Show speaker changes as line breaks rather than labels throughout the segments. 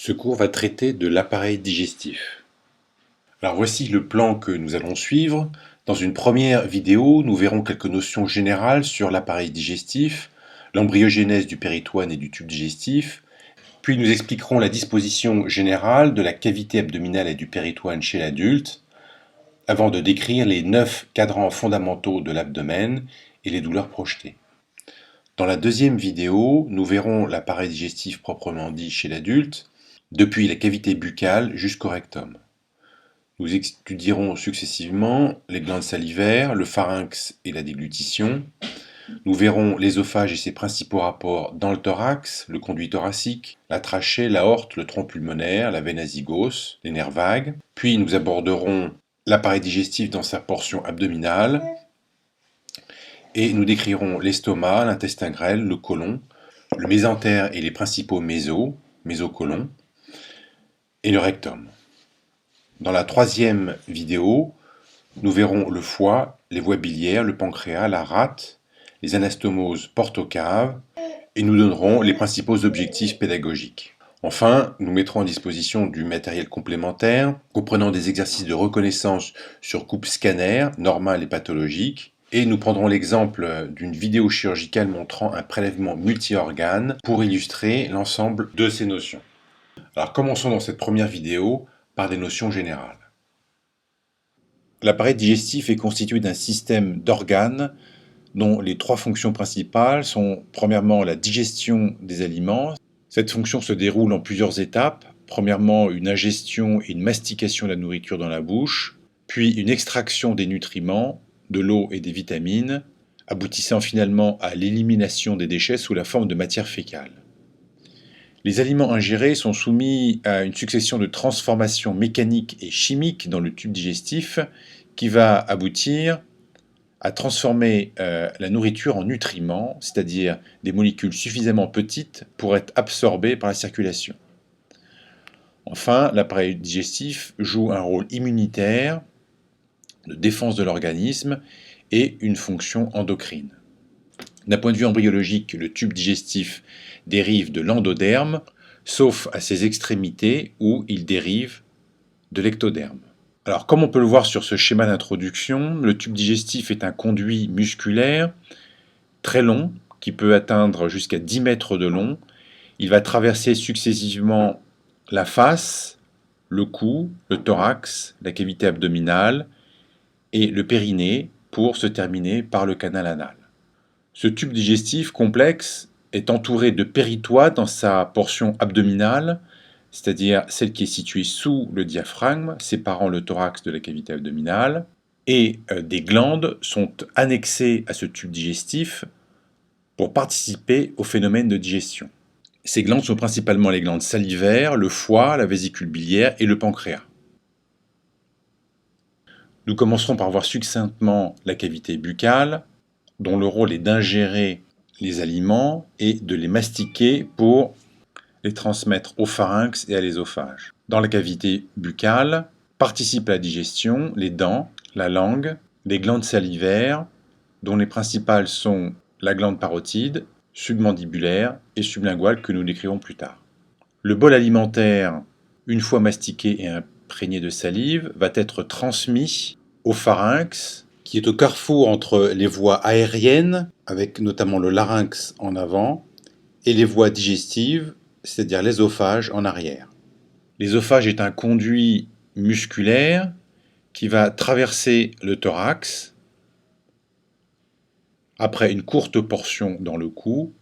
Ce cours va traiter de l'appareil digestif. Alors voici le plan que nous allons suivre. Dans une première vidéo, nous verrons quelques notions générales sur l'appareil digestif, l'embryogenèse du péritoine et du tube digestif, puis nous expliquerons la disposition générale de la cavité abdominale et du péritoine chez l'adulte, avant de décrire les 9 cadrans fondamentaux de l'abdomen et les douleurs projetées. Dans la deuxième vidéo, nous verrons l'appareil digestif proprement dit chez l'adulte, depuis la cavité buccale jusqu'au rectum. Nous étudierons successivement les glandes salivaires, le pharynx et la déglutition. Nous verrons l'ésophage et ses principaux rapports dans le thorax, le conduit thoracique, la trachée, l'aorte, le tronc pulmonaire, la veine azygos, les nerfs vagues. Puis nous aborderons l'appareil digestif dans sa portion abdominale. Et nous décrirons l'estomac, l'intestin grêle, le côlon, le mésentère et les principaux mésocolons, et le rectum. Dans la troisième vidéo, nous verrons le foie, les voies biliaires, le pancréas, la rate, les anastomoses porto-caves, et nous donnerons les principaux objectifs pédagogiques. Enfin, nous mettrons à disposition du matériel complémentaire, comprenant des exercices de reconnaissance sur coupe scanner, normale et pathologique, et nous prendrons l'exemple d'une vidéo chirurgicale montrant un prélèvement multi-organes pour illustrer l'ensemble de ces notions. Alors commençons dans cette première vidéo par des notions générales. L'appareil digestif est constitué d'un système d'organes dont les trois fonctions principales sont premièrement la digestion des aliments. Cette fonction se déroule en plusieurs étapes. Premièrement, une ingestion et une mastication de la nourriture dans la bouche, puis une extraction des nutriments, de l'eau et des vitamines, aboutissant finalement à l'élimination des déchets sous la forme de matière fécale. Les aliments ingérés sont soumis à une succession de transformations mécaniques et chimiques dans le tube digestif qui va aboutir à transformer la nourriture en nutriments, c'est-à-dire des molécules suffisamment petites pour être absorbées par la circulation. Enfin, l'appareil digestif joue un rôle immunitaire, de défense de l'organisme et une fonction endocrine. D'un point de vue embryologique, le tube digestif dérive de l'endoderme, sauf à ses extrémités où il dérive de l'ectoderme. Alors, comme on peut le voir sur ce schéma d'introduction, le tube digestif est un conduit musculaire très long, qui peut atteindre jusqu'à 10 mètres de long. Il va traverser successivement la face, le cou, le thorax, la cavité abdominale et le périnée pour se terminer par le canal anal. Ce tube digestif complexe est entouré de péritoine dans sa portion abdominale, c'est-à-dire celle qui est située sous le diaphragme, séparant le thorax de la cavité abdominale, et des glandes sont annexées à ce tube digestif pour participer au phénomène de digestion. Ces glandes sont principalement les glandes salivaires, le foie, la vésicule biliaire et le pancréas. Nous commencerons par voir succinctement la cavité buccale, dont le rôle est d'ingérer les aliments et de les mastiquer pour les transmettre au pharynx et à l'ésophage. Dans la cavité buccale participent à la digestion les dents, la langue, les glandes salivaires, dont les principales sont la glande parotide, submandibulaire et sublinguale que nous décrirons plus tard. Le bol alimentaire, une fois mastiqué et imprégné de salive, va être transmis au pharynx, qui est au carrefour entre les voies aériennes, avec notamment le larynx en avant, et les voies digestives, c'est-à-dire l'ésophage en arrière. L'ésophage est un conduit musculaire qui va traverser le thorax, après une courte portion dans le cou.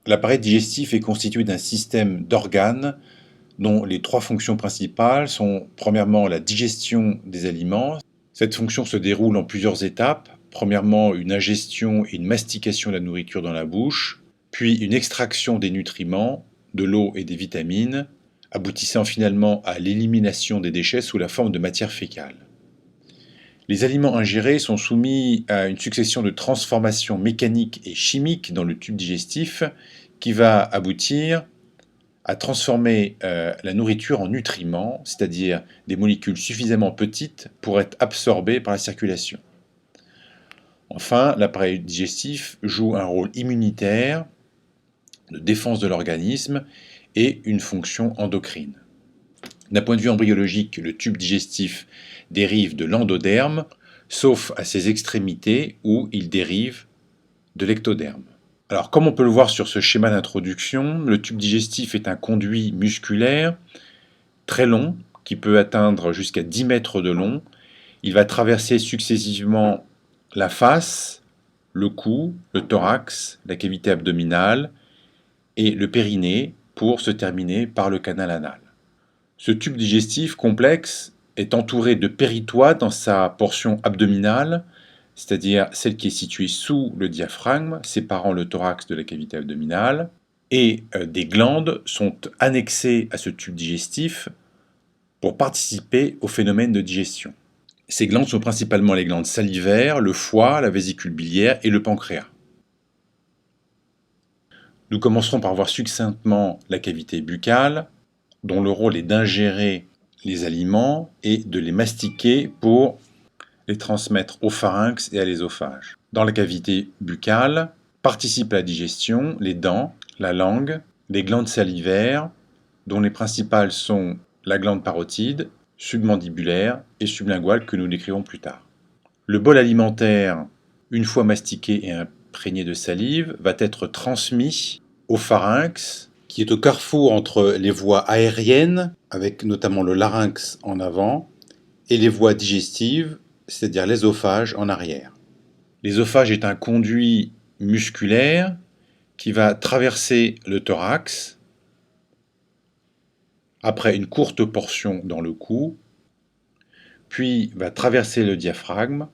L'appareil digestif est constitué d'un système d'organes dont les trois fonctions principales sont premièrement la digestion des aliments. Cette fonction se déroule en plusieurs étapes. Premièrement, une ingestion et une mastication de la nourriture dans la bouche, puis une extraction des nutriments, de l'eau et des vitamines, aboutissant finalement à l'élimination des déchets sous la forme de matière fécale. Les aliments ingérés sont soumis à une succession de transformations mécaniques et chimiques dans le tube digestif qui va aboutir à transformer la nourriture en nutriments, c'est-à-dire des molécules suffisamment petites pour être absorbées par la circulation. Enfin, l'appareil digestif joue un rôle immunitaire, de défense de l'organisme et une fonction endocrine. D'un point de vue embryologique, le tube digestif dérive de l'endoderme, sauf à ses extrémités où il dérive de l'ectoderme. Alors, comme on peut le voir sur ce schéma d'introduction, le tube digestif est un conduit musculaire très long, qui peut atteindre jusqu'à 10 mètres de long. Il va traverser successivement la face, le cou, le thorax, la cavité abdominale et le périnée pour se terminer par le canal anal. Ce tube digestif complexe est entouré de péritoires dans sa portion abdominale, c'est-à-dire celle qui est située sous le diaphragme, séparant le thorax de la cavité abdominale, et des glandes sont annexées à ce tube digestif pour participer au phénomène de digestion. Ces glandes sont principalement les glandes salivaires, le foie, la vésicule biliaire et le pancréas. Nous commencerons par voir succinctement la cavité buccale, dont le rôle est d'ingérer les aliments et de les mastiquer pour les transmettre au pharynx et à l'ésophage. Dans la cavité buccale participent à la digestion les dents, la langue, les glandes salivaires, dont les principales sont la glande parotide, submandibulaire et sublinguale que nous décrivons plus tard. Le bol alimentaire, une fois mastiqué et imprégné de salive, va être transmis au pharynx, qui est au carrefour entre les voies aériennes, avec notamment le larynx en avant, et les voies digestives, c'est-à-dire l'ésophage en arrière. L'ésophage est un conduit musculaire qui va traverser le thorax, après une courte portion dans le cou, puis va traverser le diaphragme,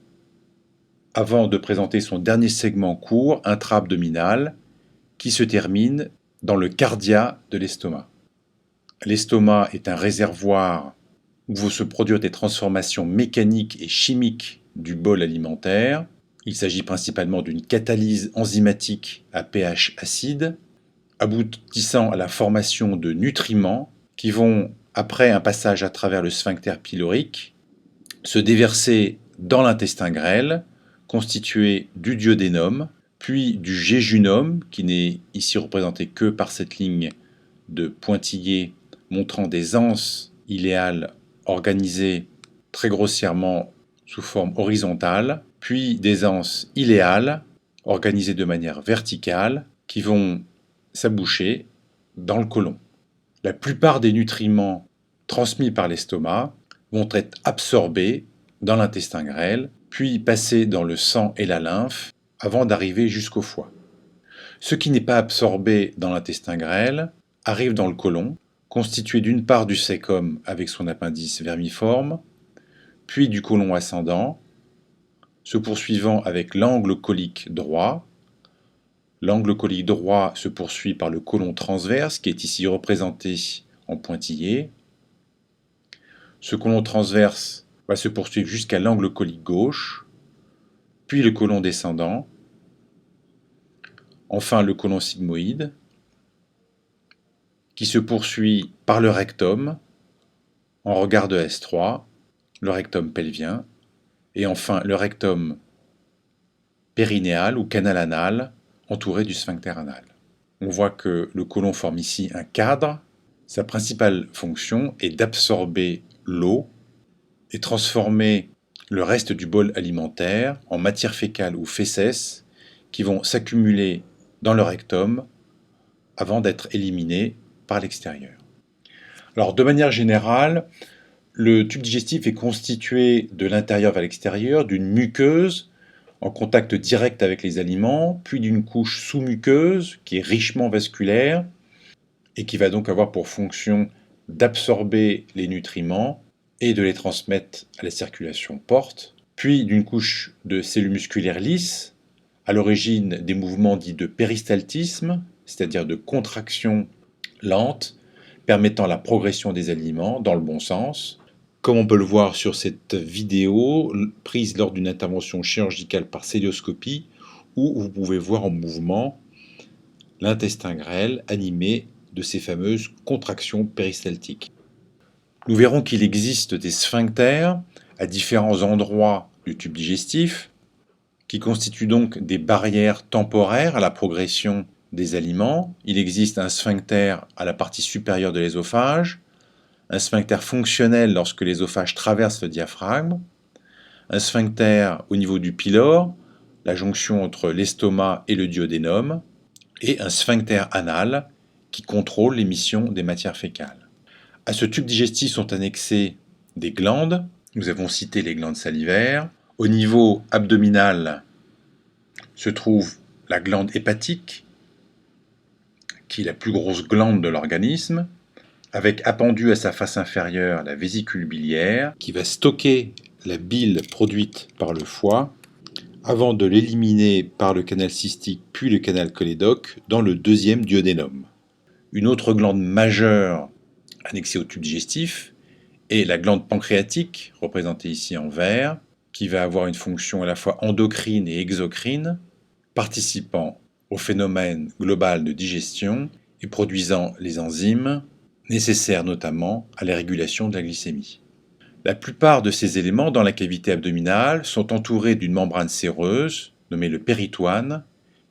avant de présenter son dernier segment court, intra-abdominal, qui se termine dans le cardia de l'estomac. L'estomac est un réservoir où vont se produire des transformations mécaniques et chimiques du bol alimentaire. Il s'agit principalement d'une catalyse enzymatique à pH acide, aboutissant à la formation de nutriments qui vont, après un passage à travers le sphincter pylorique, se déverser dans l'intestin grêle, constitué du duodénum, puis du jéjunum, qui n'est ici représenté que par cette ligne de pointillés montrant des anses iléales organisées très grossièrement sous forme horizontale, puis des anses iléales organisées de manière verticale qui vont s'aboucher dans le côlon. La plupart des nutriments transmis par l'estomac vont être absorbés dans l'intestin grêle, puis passés dans le sang et la lymphe avant d'arriver jusqu'au foie. Ce qui n'est pas absorbé dans l'intestin grêle arrive dans le côlon, constitué d'une part du cæcum avec son appendice vermiforme, puis du côlon ascendant, se poursuivant avec l'angle colique droit. L'angle colique droit se poursuit par le côlon transverse, qui est ici représenté en pointillé. Ce côlon transverse va se poursuivre jusqu'à l'angle colique gauche, puis le côlon descendant, enfin le côlon sigmoïde, qui se poursuit par le rectum, en regard de S3, le rectum pelvien, et enfin le rectum périnéal ou canal anal, entouré du sphincter anal. On voit que le côlon forme ici un cadre. Sa principale fonction est d'absorber l'eau et transformer le reste du bol alimentaire en matière fécale ou fesses qui vont s'accumuler dans le rectum avant d'être éliminés par l'extérieur. Alors, de manière générale, le tube digestif est constitué de l'intérieur vers l'extérieur d'une muqueuse en contact direct avec les aliments, puis d'une couche sous-muqueuse qui est richement vasculaire et qui va donc avoir pour fonction d'absorber les nutriments et de les transmettre à la circulation porte, puis d'une couche de cellules musculaires lisses, à l'origine des mouvements dits de péristaltisme, c'est-à-dire de contraction lente, permettant la progression des aliments dans le bon sens, comme on peut le voir sur cette vidéo prise lors d'une intervention chirurgicale par cœlioscopie, où vous pouvez voir en mouvement l'intestin grêle animé de ces fameuses contractions péristaltiques. Nous verrons qu'il existe des sphincters à différents endroits du tube digestif, qui constituent donc des barrières temporaires à la progression des aliments. Il existe un sphincter à la partie supérieure de l'ésophage, un sphincter fonctionnel lorsque l'œsophage traverse le diaphragme, un sphincter au niveau du pylore, la jonction entre l'estomac et le duodénum, et un sphincter anal qui contrôle l'émission des matières fécales. À ce tube digestif sont annexées des glandes. Nous avons cité les glandes salivaires. Au niveau abdominal se trouve la glande hépatique, qui est la plus grosse glande de l'organisme, avec appendue à sa face inférieure la vésicule biliaire, qui va stocker la bile produite par le foie avant de l'éliminer par le canal cystique puis le canal cholédoque dans le deuxième duodénum. Une autre glande majeure annexée au tube digestif est la glande pancréatique, représentée ici en vert, qui va avoir une fonction à la fois endocrine et exocrine, participant au phénomène global de digestion et produisant les enzymes nécessaires notamment à la régulation de la glycémie. La plupart de ces éléments dans la cavité abdominale sont entourés d'une membrane séreuse, nommée le péritoine,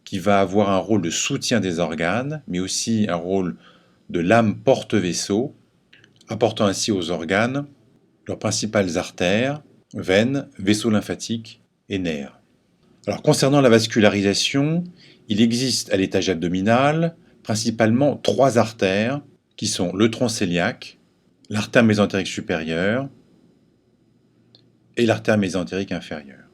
qui va avoir un rôle de soutien des organes, mais aussi un rôle de lame porte-vaisseau, apportant ainsi aux organes leurs principales artères, veines, vaisseaux lymphatiques et nerfs. Alors, concernant la vascularisation, il existe à l'étage abdominal principalement 3 artères qui sont le tronc cœliaque, l'artère mésentérique supérieure et l'artère mésentérique inférieure.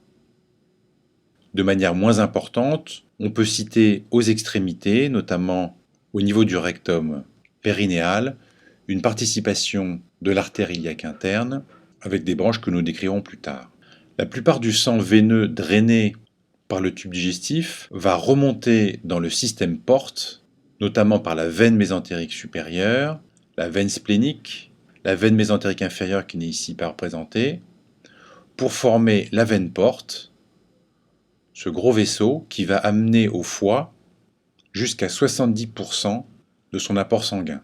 De manière moins importante, on peut citer aux extrémités, notamment au niveau du rectum périnéal, une participation de l'artère iliaque interne avec des branches que nous décrirons plus tard. La plupart du sang veineux drainé par le tube digestif va remonter dans le système porte, notamment par la veine mésentérique supérieure, la veine splénique, la veine mésentérique inférieure qui n'est ici pas représentée, pour former la veine porte, ce gros vaisseau qui va amener au foie jusqu'à 70% de son apport sanguin.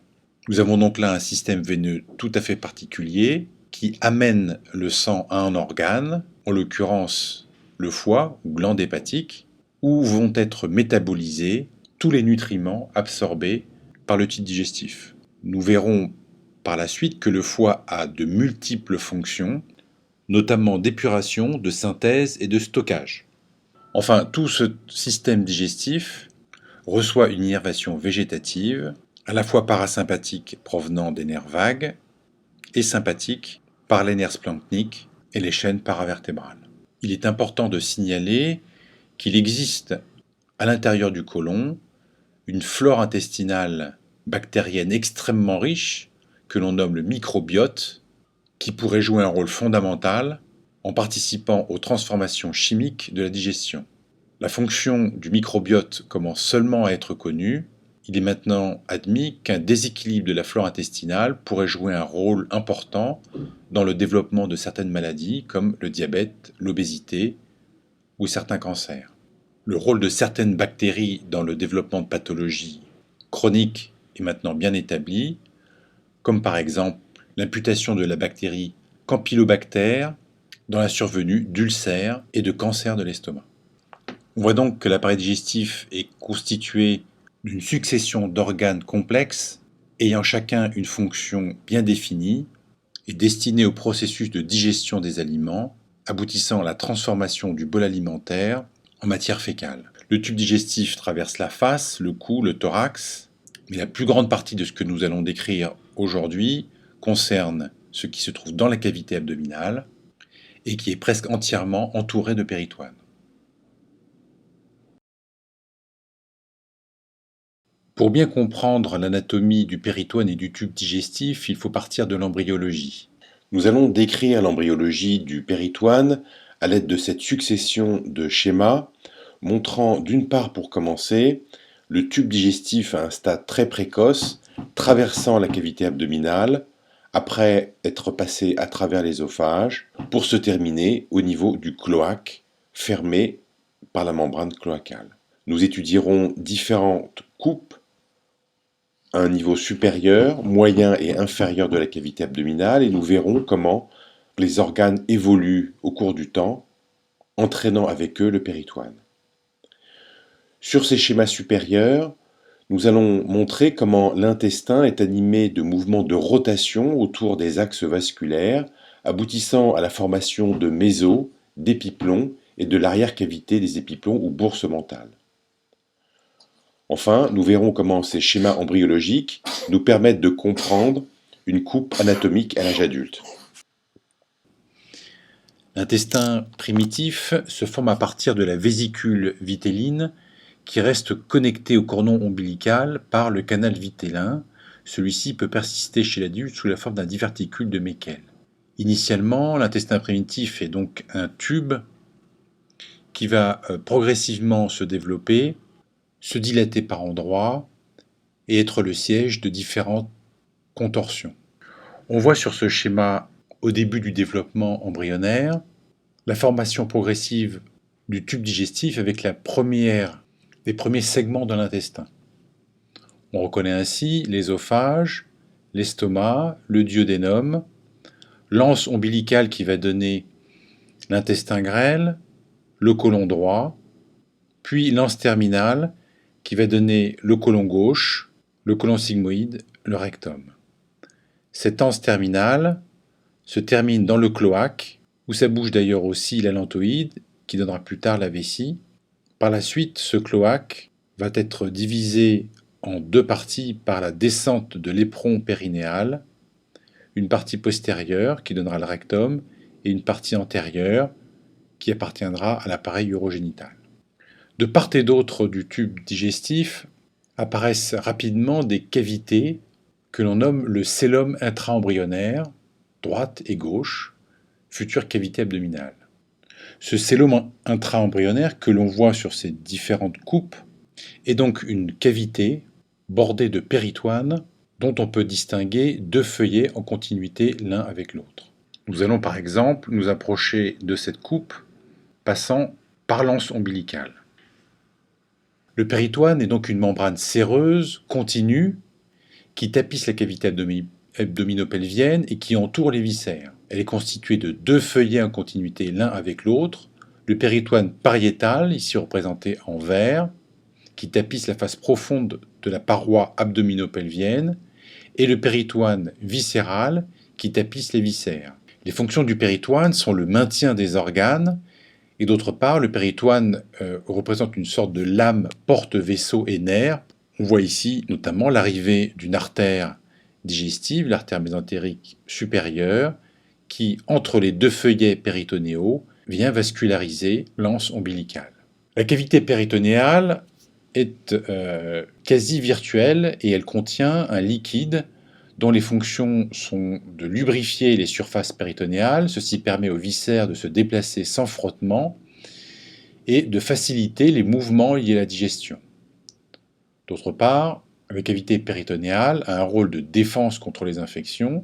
Nous avons donc là un système veineux tout à fait particulier qui amène le sang à un organe, en l'occurrence le foie ou glande hépatique, où vont être métabolisés tous les nutriments absorbés par le tube digestif. Nous verrons par la suite que le foie a de multiples fonctions, notamment d'épuration, de synthèse et de stockage. Enfin, tout ce système digestif reçoit une innervation végétative, à la fois parasympathique provenant des nerfs vagues et sympathique par les nerfs splanchniques et les chaînes paravertébrales. Il est important de signaler qu'il existe à l'intérieur du côlon une flore intestinale bactérienne extrêmement riche que l'on nomme le microbiote, qui pourrait jouer un rôle fondamental en participant aux transformations chimiques de la digestion. La fonction du microbiote commence seulement à être connue. Il est maintenant admis qu'un déséquilibre de la flore intestinale pourrait jouer un rôle important dans le développement de certaines maladies comme le diabète, l'obésité ou certains cancers. Le rôle de certaines bactéries dans le développement de pathologies chroniques est maintenant bien établi, comme par exemple l'imputation de la bactérie Campylobacter dans la survenue d'ulcères et de cancers de l'estomac. On voit donc que l'appareil digestif est constitué d'une succession d'organes complexes ayant chacun une fonction bien définie et destinés au processus de digestion des aliments, aboutissant à la transformation du bol alimentaire en matière fécale. Le tube digestif traverse la face, le cou, le thorax, mais la plus grande partie de ce que nous allons décrire aujourd'hui concerne ce qui se trouve dans la cavité abdominale et qui est presque entièrement entouré de péritoine. Pour bien comprendre l'anatomie du péritoine et du tube digestif, il faut partir de l'embryologie. Nous allons décrire l'embryologie du péritoine à l'aide de cette succession de schémas montrant d'une part, pour commencer, le tube digestif à un stade très précoce traversant la cavité abdominale après être passé à travers l'œsophage pour se terminer au niveau du cloaque fermé par la membrane cloacale. Nous étudierons différentes coupes à un niveau supérieur, moyen et inférieur de la cavité abdominale et nous verrons comment les organes évoluent au cours du temps, entraînant avec eux le péritoine. Sur ces schémas supérieurs,
Nous allons montrer comment l'intestin est animé de mouvements de rotation autour des axes vasculaires, aboutissant à la formation de méso, d'épiplomb et de l'arrière-cavité des épiplombs ou bourse mentale. Enfin, nous verrons comment ces schémas embryologiques nous permettent de comprendre une coupe anatomique à l'âge adulte.
L'intestin primitif se forme à partir de la vésicule vitelline qui reste connectée au cordon ombilical par le canal vitellin. Celui-ci peut persister chez l'adulte sous la forme d'un diverticule de Meckel. Initialement, l'intestin primitif est donc un tube qui va progressivement se développer, se dilater par endroits et être le siège de différentes contorsions. On voit sur ce schéma, au début du développement embryonnaire, la formation progressive du tube digestif avec les premiers segments de l'intestin. On reconnaît ainsi l'ésophage, l'estomac, le duodénum, l'anse ombilicale qui va donner l'intestin grêle, le côlon droit, puis l'anse terminale qui va donner le côlon gauche, le côlon sigmoïde, le rectum. Cette anse terminale se termine dans le cloaque, où ça bouge d'ailleurs aussi l'allantoïde, qui donnera plus tard la vessie. Par la suite, ce cloaque va être divisé en deux parties par la descente de l'éperon périnéal, une partie postérieure qui donnera le rectum et une partie antérieure qui appartiendra à l'appareil urogénital. De part et d'autre du tube digestif apparaissent rapidement des cavités que l'on nomme le cellum intra-embryonnaire, droite et gauche, future cavité abdominale. Ce cellum intra-embryonnaire que l'on voit sur ces différentes coupes est donc une cavité bordée de péritoine dont on peut distinguer deux feuillets en continuité l'un avec l'autre. Nous allons par exemple nous approcher de cette coupe passant par l'anse ombilicale. Le péritoine est donc une membrane séreuse, continue, qui tapisse la cavité abdominopelvienne et qui entoure les viscères. Elle est constituée de deux feuillets en continuité l'un avec l'autre, le péritoine pariétal, ici représenté en vert, qui tapisse la face profonde de la paroi abdominopelvienne, et le péritoine viscéral, qui tapisse les viscères. Les fonctions du péritoine sont le maintien des organes, et d'autre part, le péritoine représente une sorte de lame porte-vaisseau et nerf. On voit ici notamment l'arrivée d'une artère digestive, l'artère mésentérique supérieure, qui, entre les deux feuillets péritonéaux, vient vasculariser l'anse ombilicale. La cavité péritonéale est quasi virtuelle et elle contient un liquide dont les fonctions sont de lubrifier les surfaces péritonéales. Ceci permet aux viscères de se déplacer sans frottement et de faciliter les mouvements liés à la digestion. D'autre part, la cavité péritonéale a un rôle de défense contre les infections.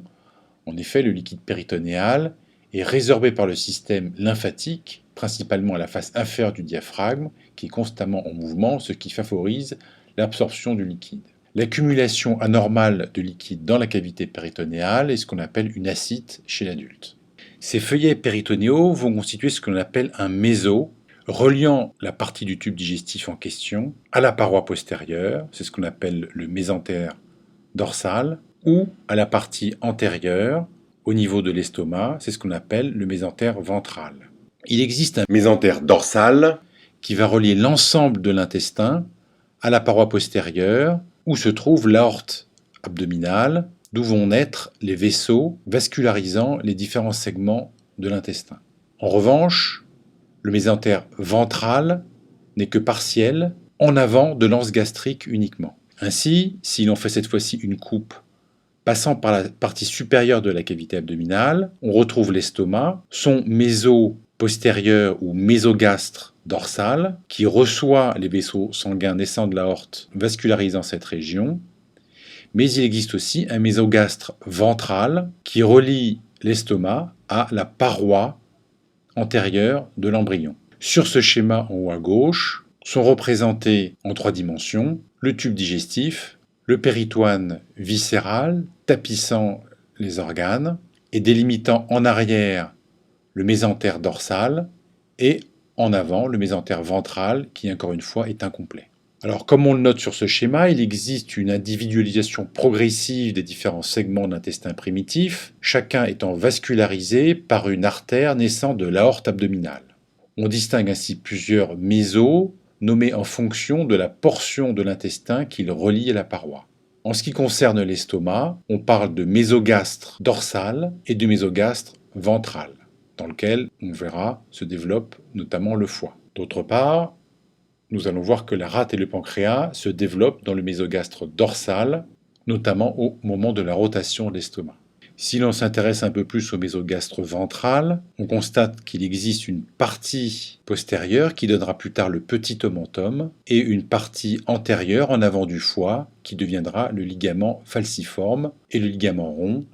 En effet, le liquide péritonéal est résorbé par le système lymphatique, principalement à la face inférieure du diaphragme, qui est constamment en mouvement, ce qui favorise l'absorption du liquide. L'accumulation anormale de liquide dans la cavité péritonéale est ce qu'on appelle une ascite chez l'adulte. Ces feuillets péritonéaux vont constituer ce qu'on appelle un méso, reliant la partie du tube digestif en question à la paroi postérieure, c'est ce qu'on appelle le mésentère dorsal, ou à la partie antérieure, au niveau de l'estomac, c'est ce qu'on appelle le mésentère ventral. Il existe un
Mésentère dorsal
qui va relier l'ensemble de l'intestin à la paroi postérieure, où se trouve l'aorte abdominale, d'où vont naître les vaisseaux vascularisant les différents segments de l'intestin. En revanche, le mésentère ventral n'est que partiel, en avant de l'anse gastrique uniquement. Ainsi, si l'on fait cette fois-ci une coupe passant par la partie supérieure de la cavité abdominale, on retrouve l'estomac, son méso postérieur ou mésogastre dorsal, qui reçoit les vaisseaux sanguins naissant de l'aorte vascularisant cette région, mais il existe aussi un mésogastre ventral qui relie l'estomac à la paroi antérieure de l'embryon. Sur ce schéma en haut à gauche sont représentés en 3 dimensions le tube digestif, le péritoine viscéral tapissant les organes et délimitant en arrière le mésentère dorsal et en avant le mésentère ventral qui encore une fois est incomplet. Alors, comme on le note sur ce schéma, il existe une individualisation progressive des différents segments de l'intestin primitif, chacun étant vascularisé par une artère naissant de l'aorte abdominale. On distingue ainsi plusieurs mésos, nommés en fonction de la portion de l'intestin qu'ils relient à la paroi. En ce qui concerne l'estomac, on parle de mésogastre dorsal et de mésogastre ventral, dans lequel, on verra, se développe notamment le foie. D'autre part, nous allons voir que la rate et le pancréas se développent dans le mésogastre dorsal, notamment au moment de la rotation de l'estomac. Si l'on s'intéresse un peu plus au mésogastre ventral, on constate qu'il existe une partie postérieure qui donnera plus tard le petit omentum et une partie antérieure en avant du foie qui deviendra le ligament falciforme et le ligament rond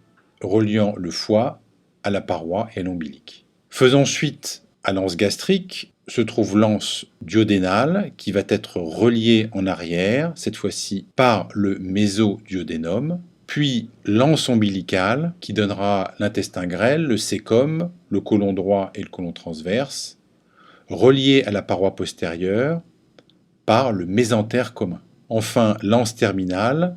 reliant le foie à la paroi et à l'ombilic. Faisons suite à l'anse gastrique, se trouve l'anse duodénale qui va être reliée en arrière, cette fois-ci par le mésoduodénum, puis l'anse ombilicale qui donnera l'intestin grêle, le cécum, le côlon droit et le côlon transverse, reliés à la paroi postérieure par le mésentère commun. Enfin, l'anse terminale,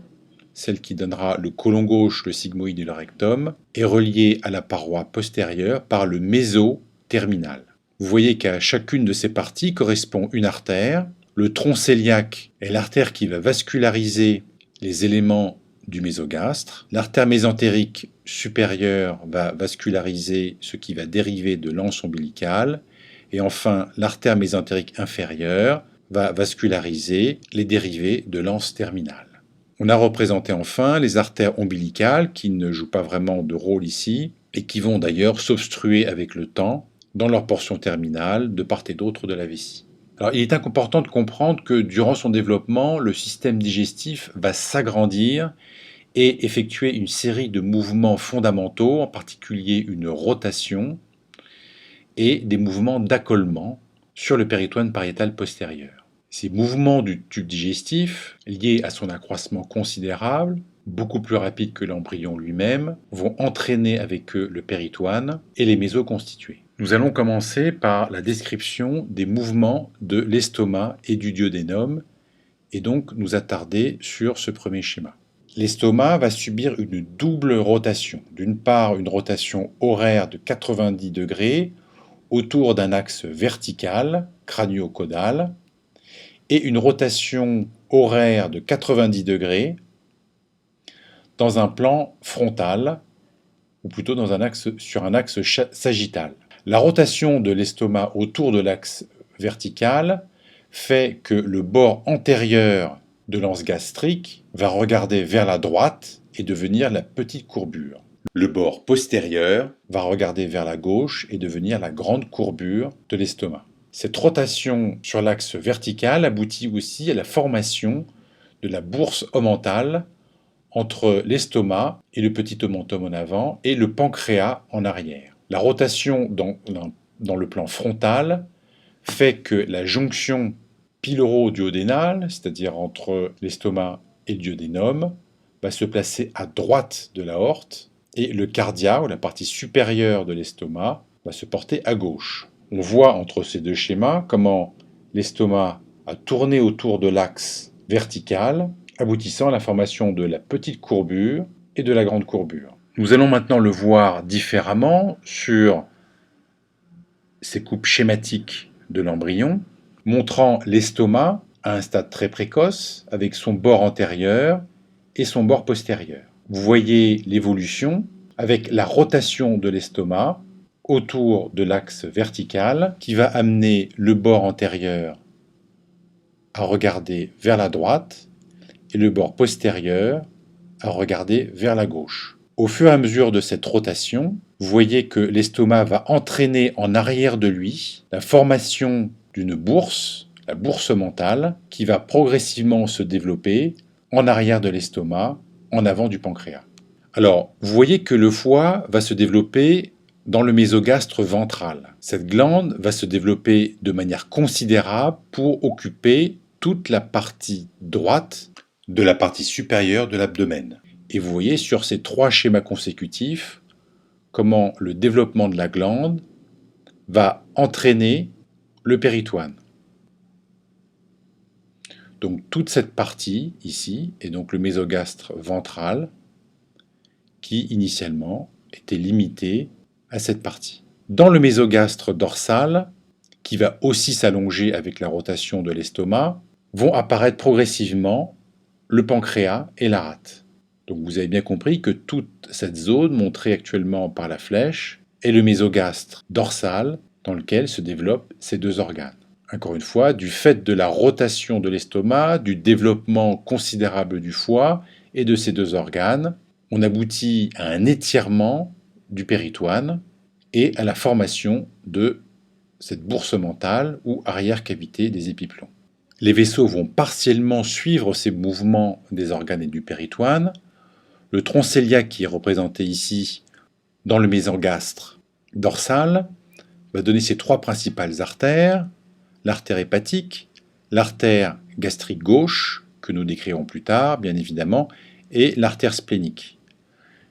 celle qui donnera le côlon gauche, le sigmoïde et le rectum, est reliée à la paroi postérieure par le mésoterminal. Vous voyez qu'à chacune de ces parties correspond une artère. Le tronc cœliaque est l'artère qui va vasculariser les éléments du mésogastre. L'artère mésentérique supérieure va vasculariser ce qui va dériver de l'anse ombilicale. Et enfin, l'artère mésentérique inférieure va vasculariser les dérivés de l'anse terminale. On a représenté enfin les artères ombilicales qui ne jouent pas vraiment de rôle ici et qui vont d'ailleurs s'obstruer avec le temps dans leur portion terminale de part et d'autre de la vessie. Alors, il est important de comprendre que durant son développement, le système digestif va s'agrandir et effectuer une série de mouvements fondamentaux, en particulier une rotation et des mouvements d'accolement sur le péritoine pariétal postérieur. Ces mouvements du tube digestif, liés à son accroissement considérable, beaucoup plus rapide que l'embryon lui-même, vont entraîner avec eux le péritoine et les mésos constitués. Nous allons commencer par la description des mouvements de l'estomac et du duodénum et donc nous attarder sur ce premier schéma. L'estomac va subir une double rotation. D'une part, une rotation horaire de 90 degrés autour d'un axe vertical, crânio-caudal, et une rotation horaire de 90 degrés dans un plan frontal, ou plutôt sur un axe sagittal. La rotation de l'estomac autour de l'axe vertical fait que le bord antérieur de l'anse gastrique va regarder vers la droite et devenir la petite courbure. Le bord postérieur va regarder vers la gauche et devenir la grande courbure de l'estomac. Cette rotation sur l'axe vertical aboutit aussi à la formation de la bourse omentale entre l'estomac et le petit omentum en avant et le pancréas en arrière. La rotation dans le plan frontal fait que la jonction pyloro-duodénale, c'est-à-dire entre l'estomac et le duodénum, va se placer à droite de l'aorte et le cardia, ou la partie supérieure de l'estomac, va se porter à gauche. On voit entre ces deux schémas comment l'estomac a tourné autour de l'axe vertical, aboutissant à la formation de la petite courbure et de la grande courbure. Nous allons maintenant le voir différemment sur ces coupes schématiques de l'embryon, montrant l'estomac à un stade très précoce, avec son bord antérieur et son bord postérieur. Vous voyez l'évolution avec la rotation de l'estomac autour de l'axe vertical qui va amener le bord antérieur à regarder vers la droite et le bord postérieur à regarder vers la gauche. Au fur et à mesure de cette rotation, vous voyez que l'estomac va entraîner en arrière de lui la formation d'une bourse, la bourse mentale, qui va progressivement se développer en arrière de l'estomac, en avant du pancréas. Alors, vous voyez que le foie va se développer dans le mésogastre ventral. Cette glande va se développer de manière considérable pour occuper toute la partie droite de la partie supérieure de l'abdomen. Et vous voyez sur ces trois schémas consécutifs comment le développement de la glande va entraîner le péritoine. Donc toute cette partie ici est donc le mésogastre ventral qui initialement était limité à cette partie. Dans le mésogastre dorsal, qui va aussi s'allonger avec la rotation de l'estomac, vont apparaître progressivement le pancréas et la rate. Donc vous avez bien compris que toute cette zone montrée actuellement par la flèche est le mésogastre dorsal dans lequel se développent ces deux organes. Encore une fois, du fait de la rotation de l'estomac, du développement considérable du foie et de ces deux organes, on aboutit à un étirement du péritoine et à la formation de cette bourse mentale ou arrière-cavité des épiplombs. Les vaisseaux vont partiellement suivre ces mouvements des organes et du péritoine. Le tronc cœliaque qui est représenté ici dans le mésogastre dorsal va donner ses trois principales artères, l'artère hépatique, l'artère gastrique gauche, que nous décrirons plus tard, bien évidemment, et l'artère splénique.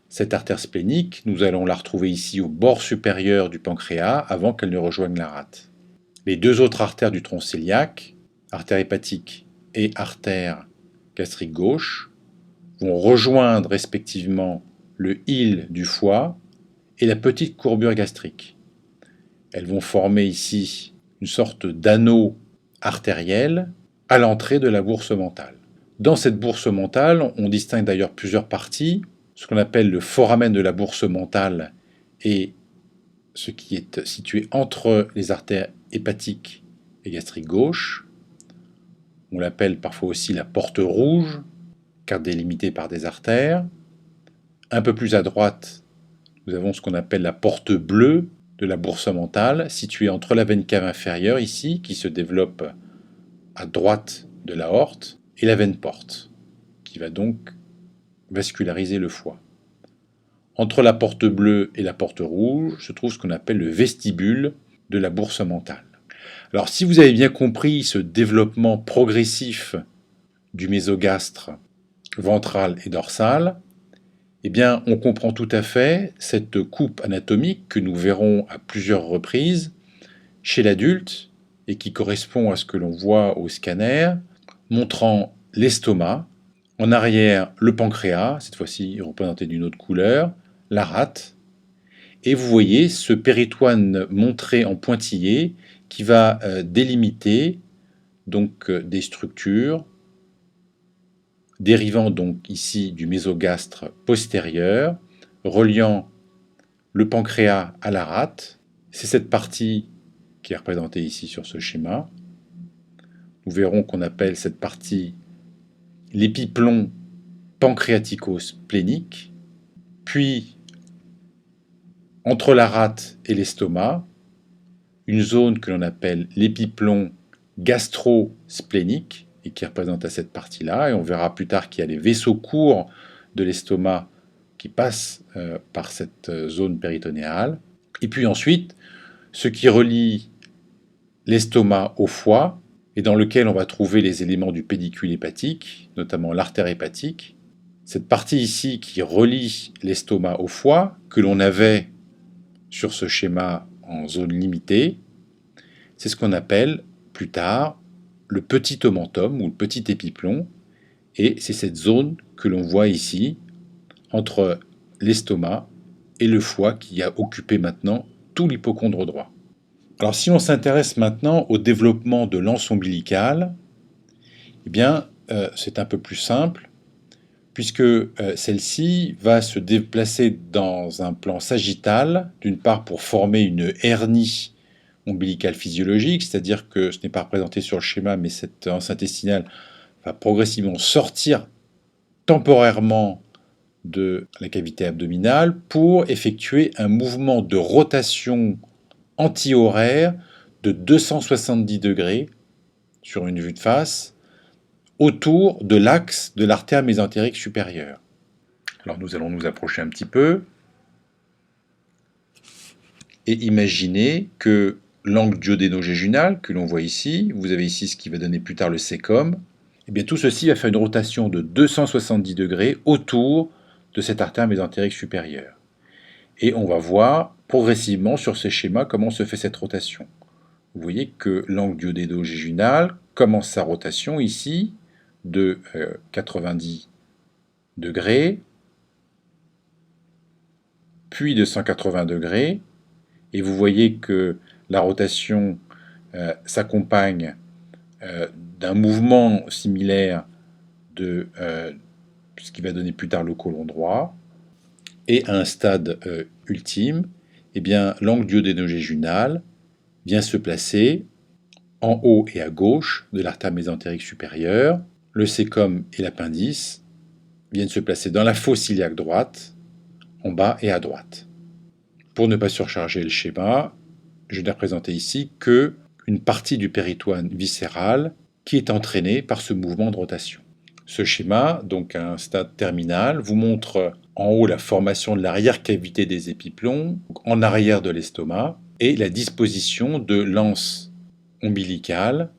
Cette artère splénique, nous allons la retrouver ici au bord supérieur du pancréas avant qu'elle ne rejoigne la rate. Les deux autres artères du tronc cœliaque, artère hépatique et artère gastrique gauche, vont rejoindre respectivement le île du foie et la petite courbure gastrique. Elles vont former ici une sorte d'anneau artériel à l'entrée de la bourse mentale. Dans cette bourse mentale, on distingue d'ailleurs plusieurs parties, ce qu'on appelle le foramen de la bourse mentale et ce qui est situé entre les artères hépatiques et gastrique gauche. On l'appelle parfois aussi la porte rouge, car délimitée par des artères. Un peu plus à droite, nous avons ce qu'on appelle la porte bleue de la bourse mentale, située entre la veine cave inférieure ici, qui se développe à droite de l'aorte, et la veine porte, qui va donc vasculariser le foie. Entre la porte bleue et la porte rouge se trouve ce qu'on appelle le vestibule de la bourse mentale. Alors si vous avez bien compris ce développement progressif du mésogastre ventral et dorsal, eh bien on comprend tout à fait cette coupe anatomique que nous verrons à plusieurs reprises chez l'adulte et qui correspond à ce que l'on voit au scanner, montrant l'estomac, en arrière le pancréas, cette fois-ci représenté d'une autre couleur, la rate, et vous voyez ce péritoine montré en pointillé qui va délimiter donc des structures dérivant donc ici du mésogastre postérieur, reliant le pancréas à la rate. C'est cette partie qui est représentée ici sur ce schéma. Nous verrons qu'on appelle cette partie l'épiplomb pancréatico-splénique, puis entre la rate et l'estomac, une zone que l'on appelle l'épiplomb gastro-splénique et qui représente à cette partie-là. Et on verra plus tard qu'il y a les vaisseaux courts de l'estomac qui passent par cette zone péritonéale. Et puis ensuite, ce qui relie l'estomac au foie et dans lequel on va trouver les éléments du pédicule hépatique, notamment l'artère hépatique. Cette partie ici qui relie l'estomac au foie, que l'on avait sur ce schéma en zone limitée, c'est ce qu'on appelle plus tard le petit omentum ou le petit épiplomb, et c'est cette zone que l'on voit ici entre l'estomac et le foie qui a occupé maintenant tout l'hypocondre droit. Alors si on s'intéresse maintenant au développement de l'anse ombilicale, eh bien c'est un peu plus simple, puisque celle-ci va se déplacer dans un plan sagittal, d'une part pour former une hernie ombilicale physiologique, c'est-à-dire que ce n'est pas représenté sur le schéma, mais cette anse intestinale va progressivement sortir temporairement de la cavité abdominale pour effectuer un mouvement de rotation anti-horaire de 270 degrés sur une vue de face autour de l'axe de l'artère mésentérique supérieure. Alors nous allons nous approcher un petit peu et imaginer que l'angle duodéno-jéjunal que l'on voit ici, vous avez ici ce qui va donner plus tard le sécom, et bien tout ceci va faire une rotation de 270 degrés autour de cette artère mésentérique supérieure. Et on va voir progressivement sur ces schémas comment se fait cette rotation. Vous voyez que l'angle duodéno-jéjunal commence sa rotation ici de 90 degrés, puis de 180 degrés, et vous voyez que la rotation s'accompagne d'un mouvement similaire de ce qui va donner plus tard le côlon droit, et à un stade ultime, eh bien, l'angle duodéno-jéjunal vient se placer en haut et à gauche de l'artère mésentérique supérieure. Le cécum et l'appendice viennent se placer dans la fosse iliaque droite, en bas et à droite. Pour ne pas surcharger le schéma, je n'ai représenté ici que une partie du péritoine viscéral qui est entraînée par ce mouvement de rotation. Ce schéma, donc à un stade terminal, vous montre en haut la formation de l'arrière-cavité des épiplombs, en arrière de l'estomac, et la disposition de l'anse ombilicale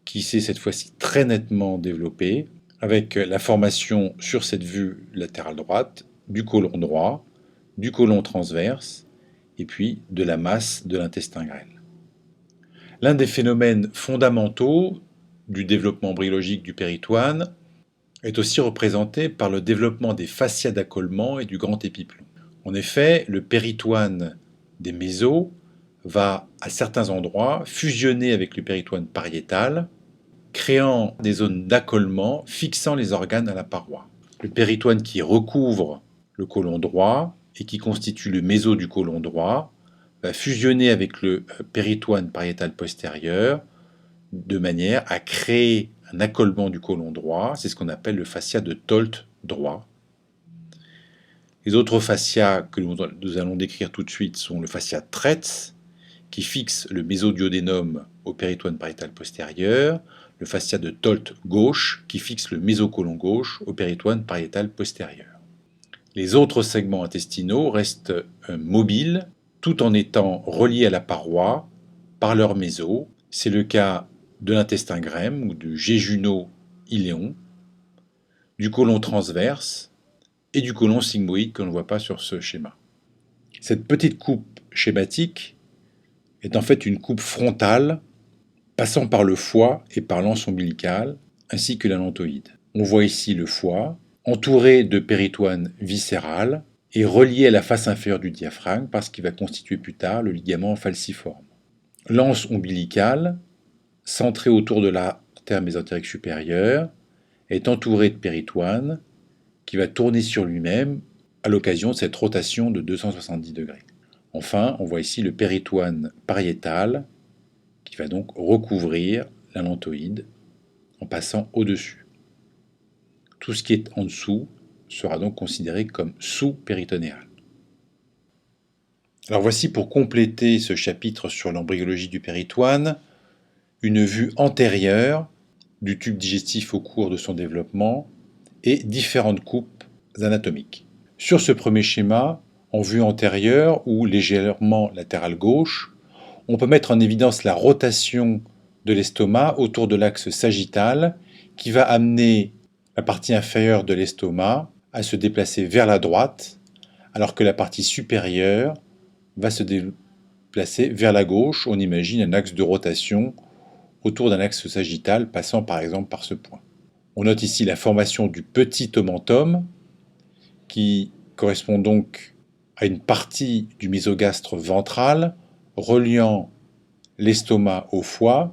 qui s'est cette fois-ci très nettement développée, avec la formation sur cette vue latérale droite du côlon droit, du côlon transverse, et puis de la masse de l'intestin grêle. L'un des phénomènes fondamentaux du développement embryologique du péritoine est aussi représenté par le développement des fascias d'accolement et du grand épiplomb. En effet, le péritoine des mésos va, à certains endroits, fusionner avec le péritoine pariétal, créant des zones d'accollement fixant les organes à la paroi. Le péritoine qui recouvre le côlon droit et qui constitue le méso du côlon droit va fusionner avec le péritoine pariétal postérieur de manière à créer un accollement du côlon droit, c'est ce qu'on appelle le fascia de Tolt droit. Les autres fascias que nous allons décrire tout de suite sont le fascia Tretz, qui fixe le mésodiodénum au péritoine pariétal postérieur, le fascia de Tolt gauche, qui fixe le mésocolon gauche au péritoine pariétal postérieur. Les autres segments intestinaux restent mobiles, tout en étant reliés à la paroi par leur méso. C'est le cas de l'intestin grême ou du jéjuno-iléon, du côlon transverse et du côlon sigmoïde que l'on ne voit pas sur ce schéma. Cette petite coupe schématique est en fait une coupe frontale passant par le foie et par l'anse ombilicale ainsi que l'allantoïde. On voit ici le foie entouré de péritoine viscéral et relié à la face inférieure du diaphragme par ce qui va constituer plus tard le ligament falciforme. L'anse ombilicale, centrée autour de l'artère mésentérique supérieure, est entourée de péritoine qui va tourner sur lui-même à l'occasion de cette rotation de 270 degrés. Enfin, on voit ici le péritoine pariétal qui va donc recouvrir l'allantoïde en passant au-dessus. Tout ce qui est en dessous sera donc considéré comme sous-péritonéal. Alors voici, pour compléter ce chapitre sur l'embryologie du péritoine, une vue antérieure du tube digestif au cours de son développement et différentes coupes anatomiques. Sur ce premier schéma, en vue antérieure ou légèrement latérale gauche, on peut mettre en évidence la rotation de l'estomac autour de l'axe sagittal qui va amener la partie inférieure de l'estomac à se déplacer vers la droite, alors que la partie supérieure va se déplacer vers la gauche. On imagine un axe de rotation autour d'un axe sagittal passant par exemple par ce point. On note ici la formation du petit omentum qui correspond donc à une partie du mésogastre ventral reliant l'estomac au foie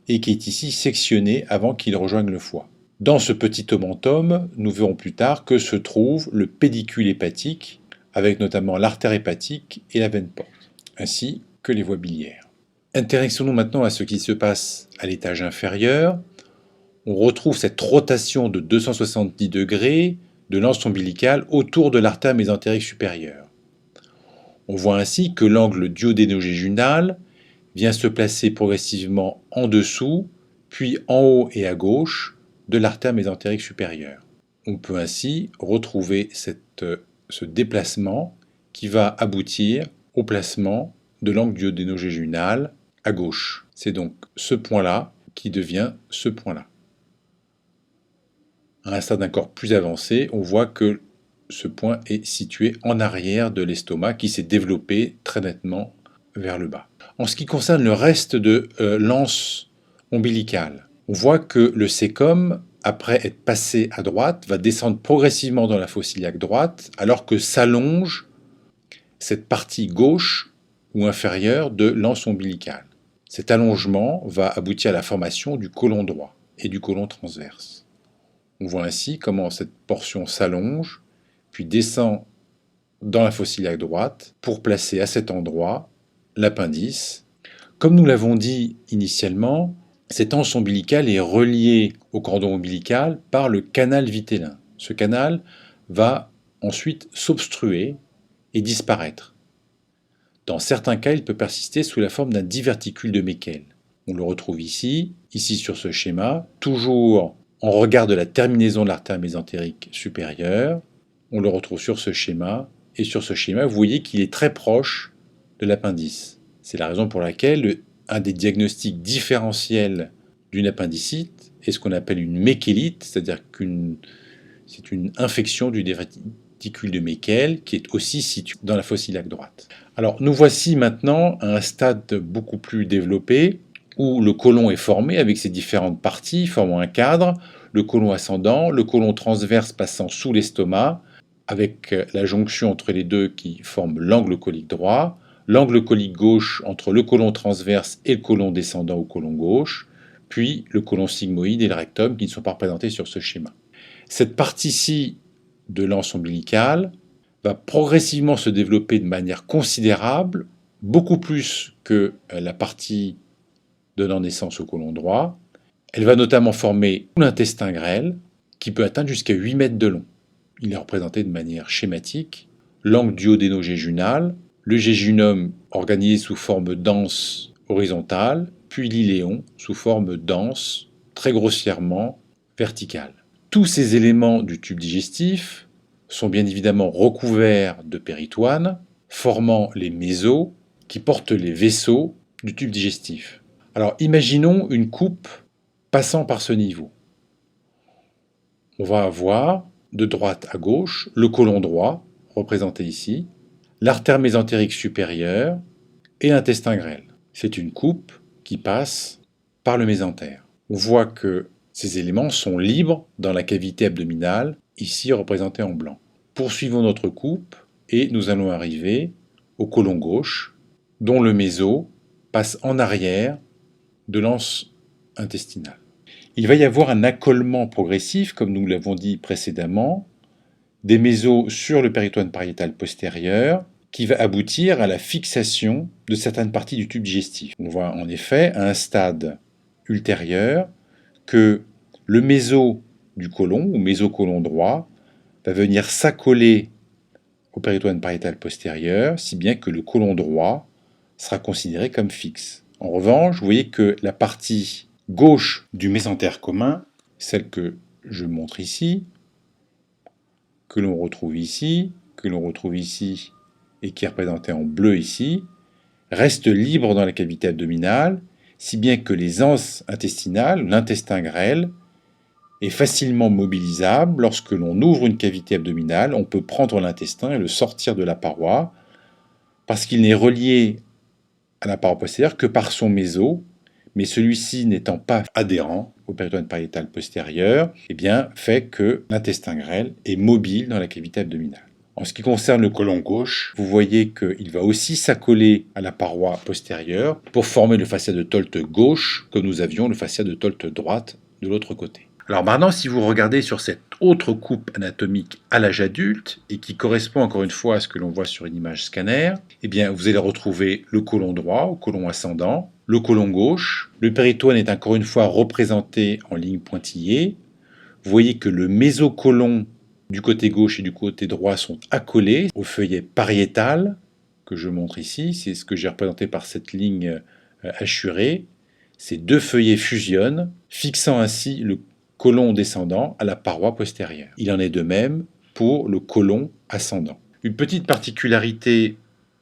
et qui est ici sectionné avant qu'il rejoigne le foie. Dans ce petit omentum, nous verrons plus tard que se trouve le pédicule hépatique avec notamment l'artère hépatique et la veine porte, ainsi que les voies biliaires. Intéressons-nous maintenant à ce qui se passe à l'étage inférieur. On retrouve cette rotation de 270 degrés de l'anse ombilicale autour de l'artère mésentérique supérieure. On voit ainsi que l'angle duodéno-jéjunal vient se placer progressivement en dessous, puis en haut et à gauche de l'artère mésentérique supérieure. On peut ainsi retrouver ce déplacement qui va aboutir au placement de l'angle duodéno-jéjunal à gauche. C'est donc ce point-là qui devient ce point-là. À un stade encore plus avancé, on voit que ce point est situé en arrière de l'estomac qui s'est développé très nettement vers le bas. En ce qui concerne le reste de l'anse ombilical. On voit que le cécum, après être passé à droite, va descendre progressivement dans la fosse iliaque droite, alors que s'allonge cette partie gauche ou inférieure de l'anse ombilicale. Cet allongement va aboutir à la formation du côlon droit et du côlon transverse. On voit ainsi comment cette portion s'allonge, puis descend dans la fosse iliaque droite pour placer à cet endroit l'appendice. Comme nous l'avons dit initialement, cette anse ombilicale est reliée au cordon ombilical par le canal vitellin. Ce canal va ensuite s'obstruer et disparaître. Dans certains cas, il peut persister sous la forme d'un diverticule de Meckel. On le retrouve ici sur ce schéma, toujours en regard de la terminaison de l'artère mésentérique supérieure. On le retrouve sur ce schéma, et sur ce schéma, vous voyez qu'il est très proche de l'appendice. C'est la raison pour laquelle un des diagnostics différentiels d'une appendicite est ce qu'on appelle une mékélite, c'est-à-dire c'est une infection du diverticule de Meckel qui est aussi situé dans la fosse iliaque droite. Alors nous voici maintenant à un stade beaucoup plus développé où le côlon est formé avec ses différentes parties formant un cadre, le côlon ascendant, le côlon transverse passant sous l'estomac avec la jonction entre les deux qui forme l'angle colique droit, l'angle colique gauche entre le côlon transverse et le côlon descendant ou côlon gauche, puis le côlon sigmoïde et le rectum qui ne sont pas représentés sur ce schéma. Cette partie-ci de l'anse ombilicale va progressivement se développer de manière considérable, beaucoup plus que la partie donnant naissance au côlon droit. Elle va notamment former l'intestin grêle, qui peut atteindre jusqu'à 8 mètres de long. Il est représenté de manière schématique. L'angle duodéno-jéjunal, le jéjunum organisé sous forme dense horizontale, puis l'iléon sous forme dense, très grossièrement verticale. Tous ces éléments du tube digestif sont bien évidemment recouverts de péritoine, formant les mésos qui portent les vaisseaux du tube digestif. Alors imaginons une coupe passant par ce niveau. On va avoir de droite à gauche le côlon droit, représenté ici, l'artère mésentérique supérieure et l'intestin grêle. C'est une coupe qui passe par le mésentère. On voit que ces éléments sont libres dans la cavité abdominale, ici représentée en blanc. Poursuivons notre coupe et nous allons arriver au côlon gauche, dont le méso passe en arrière de l'anse intestinale. Il va y avoir un accolement progressif, comme nous l'avons dit précédemment, des mésos sur le péritoine pariétal postérieur, qui va aboutir à la fixation de certaines parties du tube digestif. On voit en effet à un stade ultérieur que le méso du côlon, ou mésocôlon droit, va venir s'accoler au péritoine pariétal postérieur, si bien que le côlon droit sera considéré comme fixe. En revanche, vous voyez que la partie gauche du mésentère commun, celle que je montre ici, que l'on retrouve ici, et qui est représentée en bleu ici, reste libre dans la cavité abdominale, si bien que les anses intestinales, l'intestin grêle, est facilement mobilisable. Lorsque l'on ouvre une cavité abdominale, on peut prendre l'intestin et le sortir de la paroi, parce qu'il n'est relié à la paroi postérieure que par son méso, mais celui-ci n'étant pas adhérent au péritoine pariétal postérieur, fait que l'intestin grêle est mobile dans la cavité abdominale. En ce qui concerne le côlon gauche, vous voyez qu'il va aussi s'accoler à la paroi postérieure pour former le fascia de Tolt gauche, comme nous avions le fascia de Tolt droite de l'autre côté. Alors maintenant, si vous regardez sur cette autre coupe anatomique à l'âge adulte, et qui correspond encore une fois à ce que l'on voit sur une image scanner, vous allez retrouver le côlon droit ou côlon ascendant, le côlon gauche. Le péritoine est encore une fois représenté en ligne pointillée. Vous voyez que le mésocôlon du côté gauche et du côté droit sont accolés au feuillet pariétal, que je montre ici. C'est ce que j'ai représenté par cette ligne hachurée. Ces deux feuillets fusionnent, fixant ainsi le côlon descendant à la paroi postérieure. Il en est de même pour le côlon ascendant. Une petite particularité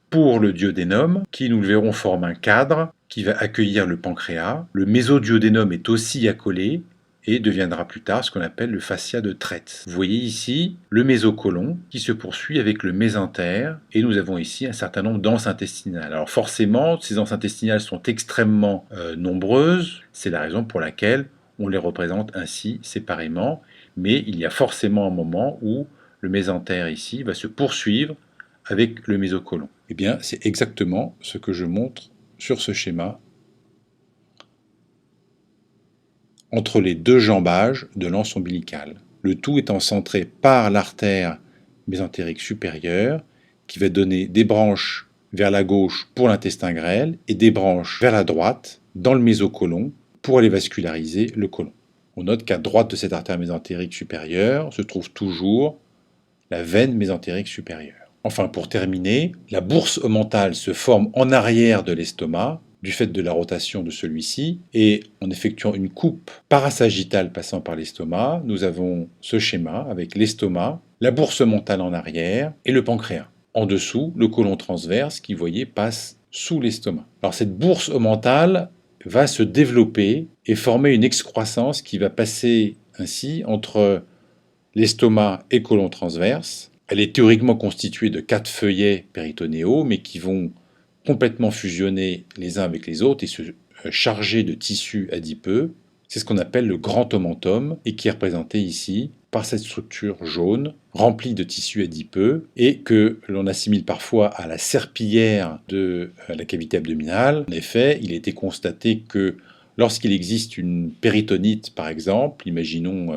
pour le duodénum, qui, nous le verrons, forme un cadre qui va accueillir le pancréas. Le mésodiodénum est aussi accolé, et deviendra plus tard ce qu'on appelle le fascia de Treitz. Vous voyez ici le mésocolon qui se poursuit avec le mésentère et nous avons ici un certain nombre d'anses intestinales. Alors forcément, ces anses intestinales sont extrêmement nombreuses, c'est la raison pour laquelle on les représente ainsi séparément, mais il y a forcément un moment où le mésentère ici va se poursuivre avec le mésocolon. Eh bien, c'est exactement ce que je montre sur ce schéma entre les deux jambages de l'anse ombilicale. Le tout étant centré par l'artère mésentérique supérieure qui va donner des branches vers la gauche pour l'intestin grêle et des branches vers la droite dans le mésocolon pour aller vasculariser le côlon. On note qu'à droite de cette artère mésentérique supérieure se trouve toujours la veine mésentérique supérieure. Enfin, pour terminer, la bourse omentale se forme en arrière de l'estomac du fait de la rotation de celui-ci, et en effectuant une coupe parasagittale passant par l'estomac, nous avons ce schéma avec l'estomac, la bourse omentale en arrière et le pancréas. En dessous, le côlon transverse qui, vous voyez, passe sous l'estomac. Alors cette bourse omentale va se développer et former une excroissance qui va passer ainsi entre l'estomac et côlon transverse. Elle est théoriquement constituée de 4 feuillets péritonéaux, mais qui vont complètement fusionner les uns avec les autres et se charger de tissus adipeux. C'est ce qu'on appelle le grand omentum et qui est représenté ici par cette structure jaune remplie de tissus adipeux et que l'on assimile parfois à la serpillière de la cavité abdominale. En effet, il a été constaté que lorsqu'il existe une péritonite, par exemple, imaginons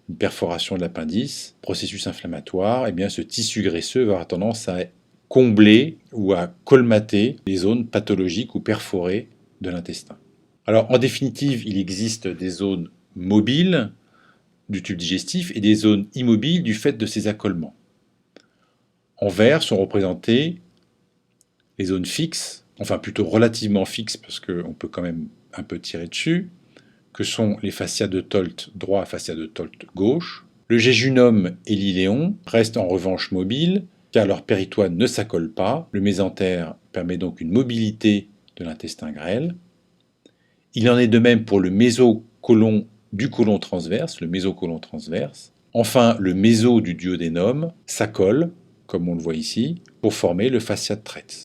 une perforation de l'appendice, processus inflammatoire, eh bien ce tissu graisseux va avoir tendance à combler ou à colmater les zones pathologiques ou perforées de l'intestin. Alors en définitive, il existe des zones mobiles du tube digestif et des zones immobiles du fait de ces accolements. En vert sont représentées les zones fixes, enfin plutôt relativement fixes parce qu'on peut quand même un peu tirer dessus, que sont les fascias de Tolt droit et fascia de Tolt gauche. Le jéjunum et l'iléon restent en revanche mobiles, car leur péritoine ne s'accole pas. Le mésentère permet donc une mobilité de l'intestin grêle. Il en est de même pour le mésocolon du côlon transverse, le mésocolon transverse. Enfin, le méso du duodénum s'accole, comme on le voit ici, pour former le fascia de Treitz.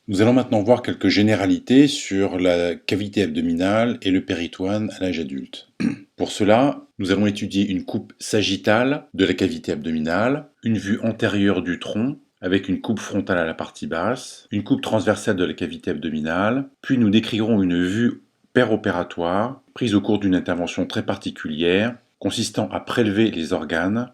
Nous allons maintenant voir quelques généralités sur la cavité abdominale et le péritoine à l'âge adulte. Pour cela, nous allons étudier une coupe sagittale de la cavité abdominale, une vue antérieure du tronc avec une coupe frontale à la partie basse, une coupe transversale de la cavité abdominale, puis nous décrirons une vue péropératoire prise au cours d'une intervention très particulière consistant à prélever les organes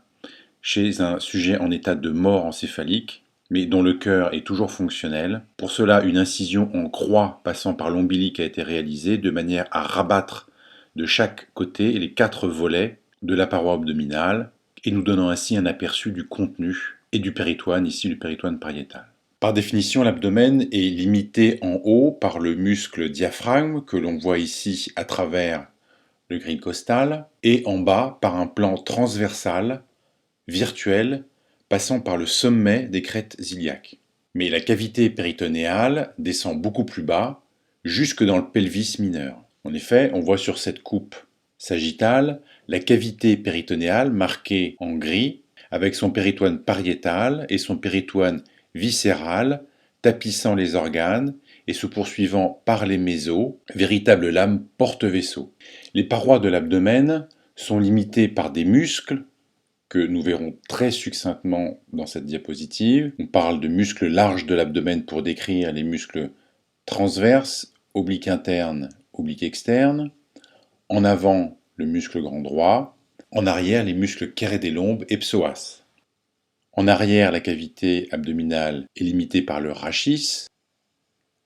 chez un sujet en état de mort encéphalique, mais dont le cœur est toujours fonctionnel. Pour cela, une incision en croix passant par l'ombilic a été réalisée de manière à rabattre de chaque côté les 4 volets de la paroi abdominale et nous donnant ainsi un aperçu du contenu et du péritoine, ici le péritoine pariétal. Par définition, l'abdomen est limité en haut par le muscle diaphragme que l'on voit ici à travers le grille costal et en bas par un plan transversal virtuel passant par le sommet des crêtes iliaques. Mais la cavité péritonéale descend beaucoup plus bas, jusque dans le pelvis mineur. En effet, on voit sur cette coupe sagittale la cavité péritonéale marquée en gris, avec son péritoine pariétal et son péritoine viscéral tapissant les organes et se poursuivant par les mésos, véritables lames porte-vaisseaux. Les parois de l'abdomen sont limitées par des muscles que nous verrons très succinctement dans cette diapositive. On parle de muscles larges de l'abdomen pour décrire les muscles transverses, oblique interne, oblique externe. En avant, le muscle grand droit. En arrière, les muscles carrés des lombes et psoas. En arrière, la cavité abdominale est limitée par le rachis.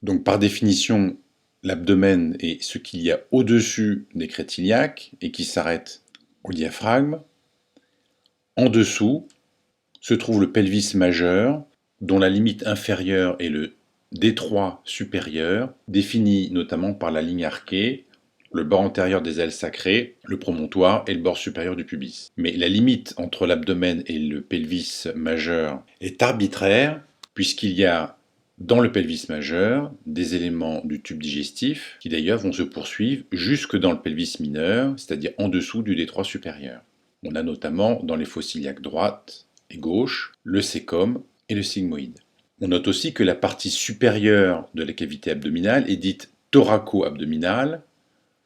Donc par définition, l'abdomen est ce qu'il y a au-dessus des crêtes iliaques et qui s'arrête au diaphragme. En dessous se trouve le pelvis majeur, dont la limite inférieure est le détroit supérieur, défini notamment par la ligne arquée, le bord antérieur des ailes sacrées, le promontoire et le bord supérieur du pubis. Mais la limite entre l'abdomen et le pelvis majeur est arbitraire, puisqu'il y a dans le pelvis majeur des éléments du tube digestif qui d'ailleurs vont se poursuivre jusque dans le pelvis mineur, c'est-à-dire en dessous du détroit supérieur. On a notamment dans les fosses iliaques droite et gauche le cécum et le sigmoïde. On note aussi que la partie supérieure de la cavité abdominale est dite thoraco-abdominale,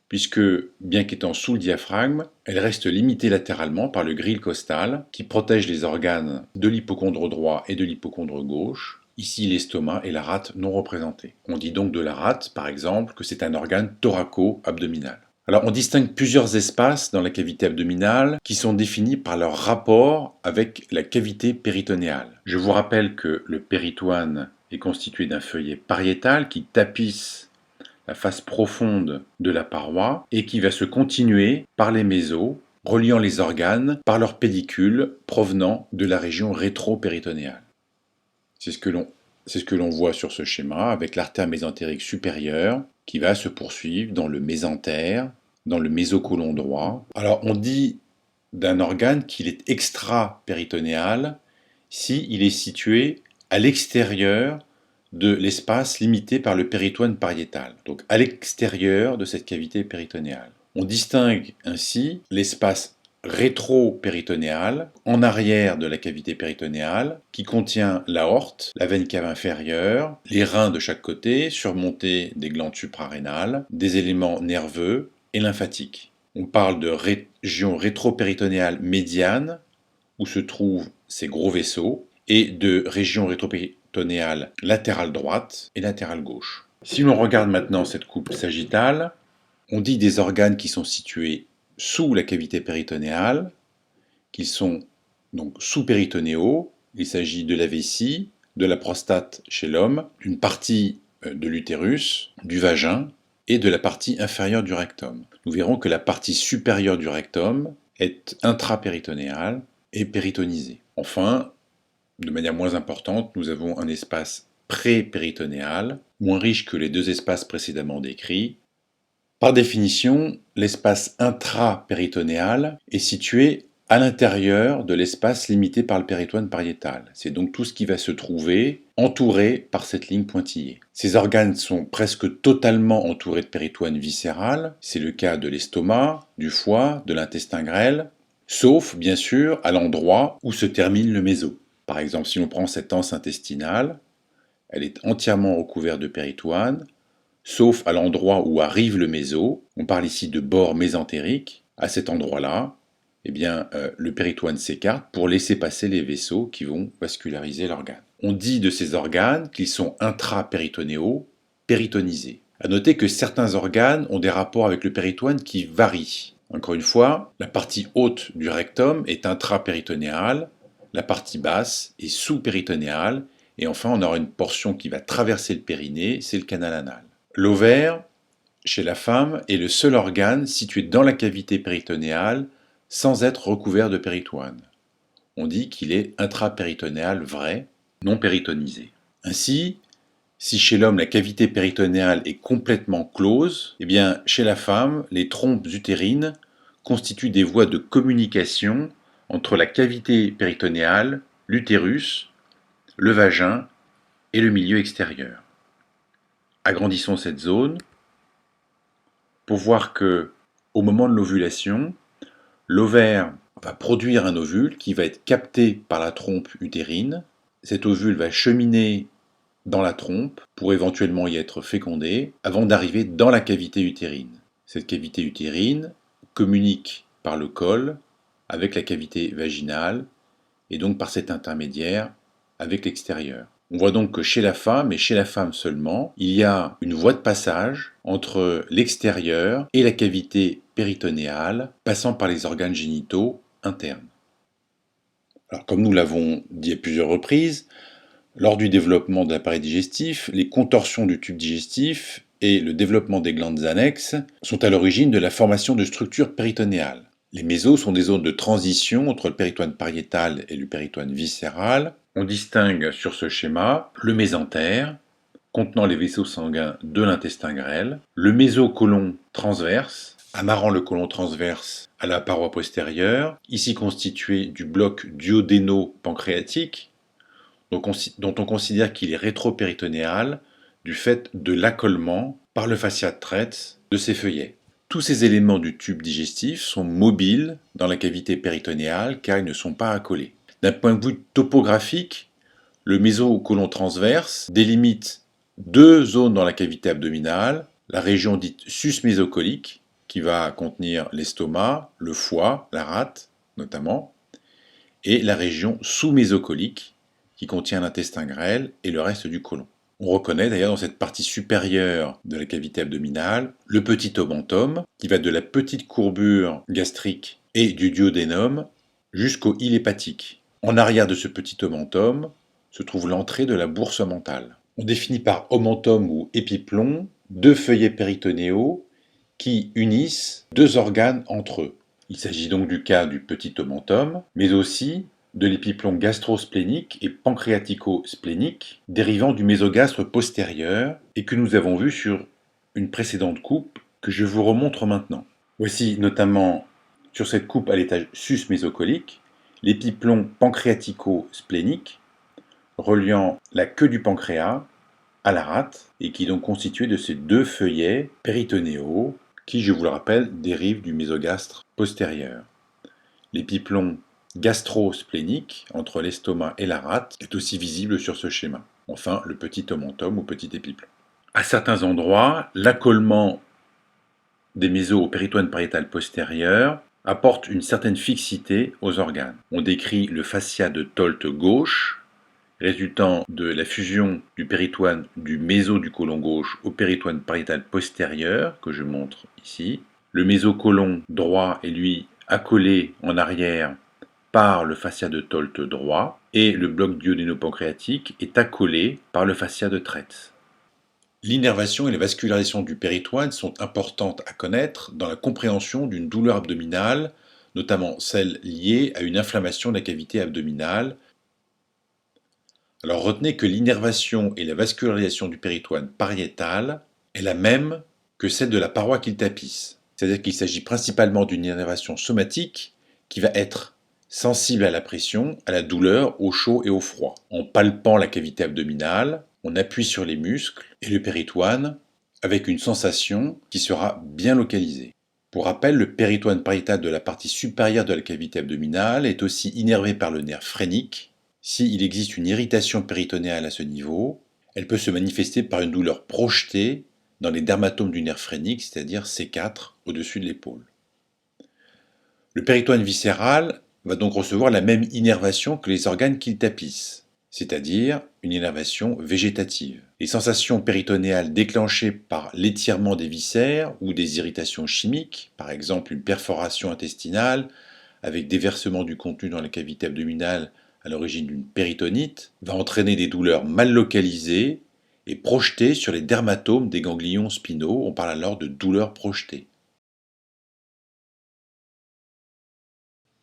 puisque, bien qu'étant sous le diaphragme, elle reste limitée latéralement par le grille costal qui protège les organes de l'hypocondre droit et de l'hypocondre gauche, ici l'estomac et la rate non représentés. On dit donc de la rate, par exemple, que c'est un organe thoraco-abdominal. Alors on distingue plusieurs espaces dans la cavité abdominale qui sont définis par leur rapport avec la cavité péritonéale. Je vous rappelle que le péritoine est constitué d'un feuillet pariétal qui tapisse la face profonde de la paroi et qui va se continuer par les mésos, reliant les organes par leurs pédicules provenant de la région rétro-péritonéale. C'est ce que l'on voit sur ce schéma avec l'artère mésentérique supérieure qui va se poursuivre dans le mésentère, dans le mésocolon droit. Alors on dit d'un organe qu'il est extra-péritonéal s'il est situé à l'extérieur de l'espace limité par le péritoine pariétal, donc à l'extérieur de cette cavité péritonéale. On distingue ainsi l'espace rétro-péritonéal, en arrière de la cavité péritonéale, qui contient l'aorte, la veine cave inférieure, les reins de chaque côté, surmontés des glandes suprarénales, des éléments nerveux et lymphatiques. On parle de région rétro-péritonéale médiane, où se trouvent ces gros vaisseaux, et de région rétropéritonéale latérale droite et latérale gauche. Si l'on regarde maintenant cette coupe sagittale, on dit des organes qui sont situés sous la cavité péritonéale, qu'ils sont donc sous-péritonéaux. Il s'agit de la vessie, de la prostate chez l'homme, d'une partie de l'utérus, du vagin et de la partie inférieure du rectum. Nous verrons que la partie supérieure du rectum est intrapéritonéale et péritonisée. Enfin, de manière moins importante, nous avons un espace pré-péritonéal, moins riche que les deux espaces précédemment décrits. Par définition, l'espace intrapéritonéal est situé à l'intérieur de l'espace limité par le péritoine pariétal. C'est donc tout ce qui va se trouver entouré par cette ligne pointillée. Ces organes sont presque totalement entourés de péritoine viscéral. C'est le cas de l'estomac, du foie, de l'intestin grêle, sauf bien sûr à l'endroit où se termine le méso. Par exemple, si on prend cette anse intestinale, elle est entièrement recouverte de péritoine, sauf à l'endroit où arrive le méso. On parle ici de bord mésentérique. À cet endroit-là, le péritoine s'écarte pour laisser passer les vaisseaux qui vont vasculariser l'organe. On dit de ces organes qu'ils sont intrapéritonéaux, péritonisés. À noter que certains organes ont des rapports avec le péritoine qui varient. Encore une fois, la partie haute du rectum est intrapéritonéale, la partie basse est sous-péritonéale, et enfin on aura une portion qui va traverser le périnée, c'est le canal anal. L'ovaire, chez la femme, est le seul organe situé dans la cavité péritonéale sans être recouvert de péritoine. On dit qu'il est intrapéritonéal vrai, non péritonisé. Ainsi, si chez l'homme la cavité péritonéale est complètement close, chez la femme, les trompes utérines constituent des voies de communication entre la cavité péritonéale, l'utérus, le vagin et le milieu extérieur. Agrandissons cette zone pour voir que, au moment de l'ovulation, l'ovaire va produire un ovule qui va être capté par la trompe utérine. Cet ovule va cheminer dans la trompe pour éventuellement y être fécondé avant d'arriver dans la cavité utérine. Cette cavité utérine communique par le col avec la cavité vaginale et donc par cet intermédiaire avec l'extérieur. On voit donc que chez la femme, et chez la femme seulement, il y a une voie de passage entre l'extérieur et la cavité péritonéale, passant par les organes génitaux internes. Alors, comme nous l'avons dit à plusieurs reprises, lors du développement de l'appareil digestif, les contorsions du tube digestif et le développement des glandes annexes sont à l'origine de la formation de structures péritonéales. Les mésos sont des zones de transition entre le péritoine pariétal et le péritoine viscéral. On distingue sur ce schéma le mésentère, contenant les vaisseaux sanguins de l'intestin grêle, le mésocolon transverse, amarrant le côlon transverse à la paroi postérieure, ici constitué du bloc duodéno-pancréatique, dont on considère qu'il est rétropéritonéal du fait de l'accolement par le fascia de Treitz de ces feuillets. Tous ces éléments du tube digestif sont mobiles dans la cavité péritonéale car ils ne sont pas accolés. D'un point de vue topographique, le mésocolon transverse délimite deux zones dans la cavité abdominale, la région dite susmésocolique, qui va contenir l'estomac, le foie, la rate notamment, et la région sous-mésocolique, qui contient l'intestin grêle et le reste du côlon. On reconnaît d'ailleurs dans cette partie supérieure de la cavité abdominale le petit omentum, qui va de la petite courbure gastrique et du duodénum jusqu'au hile hépatique. En arrière de ce petit omentum se trouve l'entrée de la bourse mentale. On définit par omentum ou épiplon deux feuillets péritonéaux qui unissent deux organes entre eux. Il s'agit donc du cas du petit omentum, mais aussi de l'épiplon gastrosplénique et pancréatico-splénique dérivant du mésogastre postérieur et que nous avons vu sur une précédente coupe que je vous remontre maintenant. Voici notamment sur cette coupe à l'étage sus-mésocolique l'épiplon pancréatico-splénique reliant la queue du pancréas à la rate et qui est donc constitué de ces deux feuillets péritonéaux qui, je vous le rappelle, dérivent du mésogastre postérieur. L'épiplon gastro-splénique entre l'estomac et la rate est aussi visible sur ce schéma. Enfin, le petit omentum ou petit épiplon. À certains endroits, l'accolement des mésos au péritoine pariétal postérieur apporte une certaine fixité aux organes. On décrit le fascia de Tolt gauche, résultant de la fusion du péritoine du méso du côlon gauche au péritoine pariétal postérieur, que je montre ici. Le mésocolon droit est lui accolé en arrière par le fascia de Tolt droit et le bloc duodéno-pancréatique est accolé par le fascia de Treitz. L'innervation et la vascularisation du péritoine sont importantes à connaître dans la compréhension d'une douleur abdominale, notamment celle liée à une inflammation de la cavité abdominale. Alors retenez que l'innervation et la vascularisation du péritoine pariétal est la même que celle de la paroi qu'il tapisse. C'est-à-dire qu'il s'agit principalement d'une innervation somatique qui va être sensible à la pression, à la douleur, au chaud et au froid. En palpant la cavité abdominale, on appuie sur les muscles et le péritoine avec une sensation qui sera bien localisée. Pour rappel, le péritoine pariétal de la partie supérieure de la cavité abdominale est aussi innervé par le nerf phrénique. S'il existe une irritation péritonéale à ce niveau, elle peut se manifester par une douleur projetée dans les dermatomes du nerf phrénique, c'est-à-dire C4 au-dessus de l'épaule. Le péritoine viscéral va donc recevoir la même innervation que les organes qu'il tapisse, c'est-à-dire une innervation végétative. Les sensations péritonéales déclenchées par l'étirement des viscères ou des irritations chimiques, par exemple une perforation intestinale avec déversement du contenu dans la cavité abdominale à l'origine d'une péritonite, va entraîner des douleurs mal localisées et projetées sur les dermatomes des ganglions spinaux. On parle alors de douleurs projetées.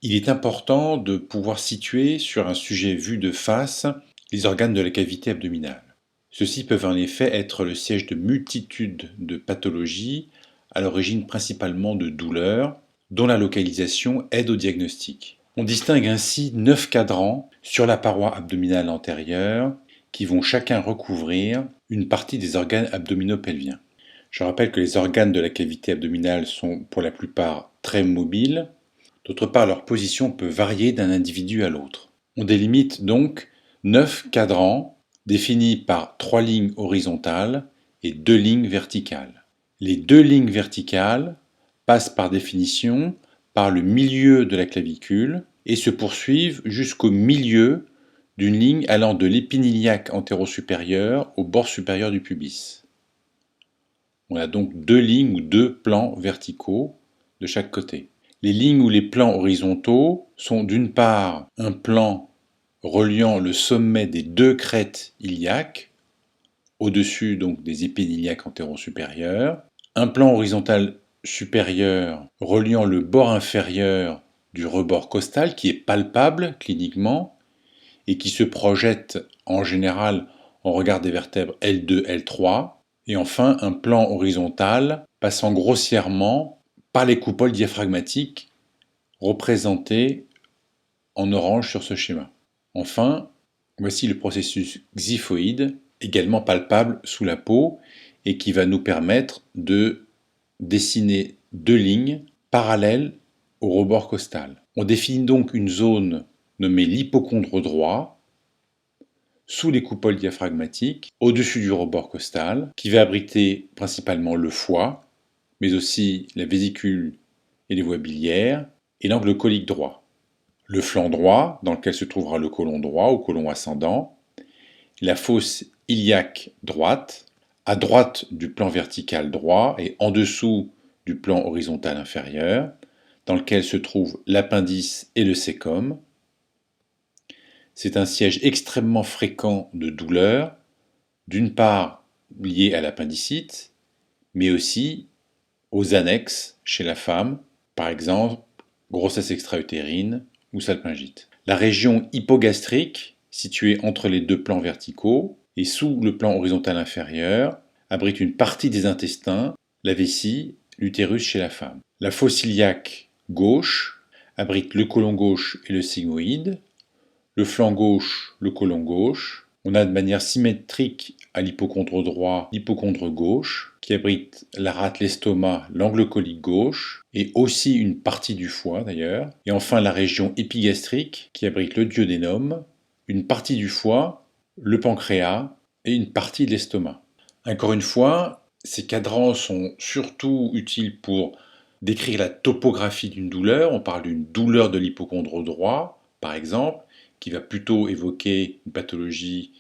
Il est important de pouvoir situer sur un sujet vu de face les organes de la cavité abdominale. Ceux-ci peuvent en effet être le siège de multitudes de pathologies à l'origine principalement de douleurs dont la localisation aide au diagnostic. On distingue ainsi 9 cadrans sur la paroi abdominale antérieure qui vont chacun recouvrir une partie des organes abdominopelviens. Je rappelle que les organes de la cavité abdominale sont pour la plupart très mobiles. D'autre part, leur position peut varier d'un individu à l'autre. On délimite donc 9 cadrans définis par 3 lignes horizontales et 2 lignes verticales. Les 2 lignes verticales passent par définition par le milieu de la clavicule et se poursuivent jusqu'au milieu d'une ligne allant de l'épiniliaque antéro-supérieur au bord supérieur du pubis. On a donc 2 lignes ou 2 plans verticaux de chaque côté. Les lignes ou les plans horizontaux sont d'une part un plan reliant le sommet des 2 crêtes iliaques, au-dessus donc des épiniliaques antéro-supérieurs, un plan horizontal supérieur reliant le bord inférieur du rebord costal qui est palpable cliniquement et qui se projette en général en regard des vertèbres L2, L3, et enfin un plan horizontal passant grossièrement par les coupoles diaphragmatiques représentées en orange sur ce schéma. Enfin, Voici le processus xiphoïde, également palpable sous la peau et qui va nous permettre de dessiner deux lignes parallèles au rebord costal. On définit donc une zone nommée l'hypochondre droit sous les coupoles diaphragmatiques, au-dessus du rebord costal, qui va abriter principalement le foie, mais aussi la vésicule et les voies biliaires, et l'angle colique droit. Le flanc droit, dans lequel se trouvera le côlon droit ou côlon ascendant, la fosse iliaque droite, à droite du plan vertical droit et en dessous du plan horizontal inférieur, dans lequel se trouvent l'appendice et le cécum. C'est un siège extrêmement fréquent de douleur, d'une part lié à l'appendicite, mais aussi aux annexes chez la femme, par exemple grossesse extra-utérine ou salpingite. La région hypogastrique, située entre les deux plans verticaux et sous le plan horizontal inférieur, abrite une partie des intestins, la vessie, l'utérus chez la femme. La fosse iliaque gauche abrite le côlon gauche et le sigmoïde, le flanc gauche, le côlon gauche. On a de manière symétrique à l'hypochondre droit, l'hypochondre gauche, qui abrite la rate, l'estomac, l'angle colique gauche, et aussi une partie du foie d'ailleurs. Et enfin la région épigastrique, qui abrite le duodénum, une partie du foie, le pancréas et une partie de l'estomac. Encore une fois, ces cadrans sont surtout utiles pour décrire la topographie d'une douleur. On parle d'une douleur de l'hypochondre droit, par exemple, qui va plutôt évoquer une pathologie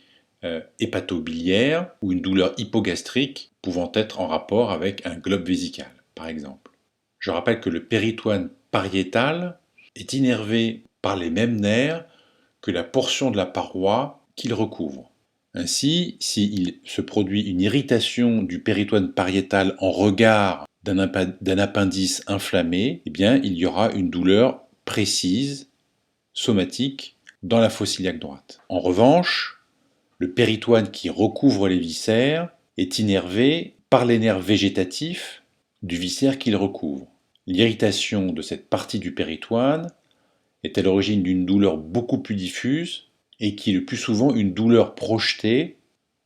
hépatobiliaire ou une douleur hypogastrique pouvant être en rapport avec un globe vésical, par exemple. Je rappelle que le péritoine pariétal est innervé par les mêmes nerfs que la portion de la paroi qu'il recouvre. Ainsi, s'il se produit une irritation du péritoine pariétal en regard d'un appendice inflammé, eh bien, il y aura une douleur précise, somatique, dans la fosse iliaque droite. En revanche, le péritoine qui recouvre les viscères est innervé par les nerfs végétatifs du viscère qu'il recouvre. L'irritation de cette partie du péritoine est à l'origine d'une douleur beaucoup plus diffuse et qui est le plus souvent une douleur projetée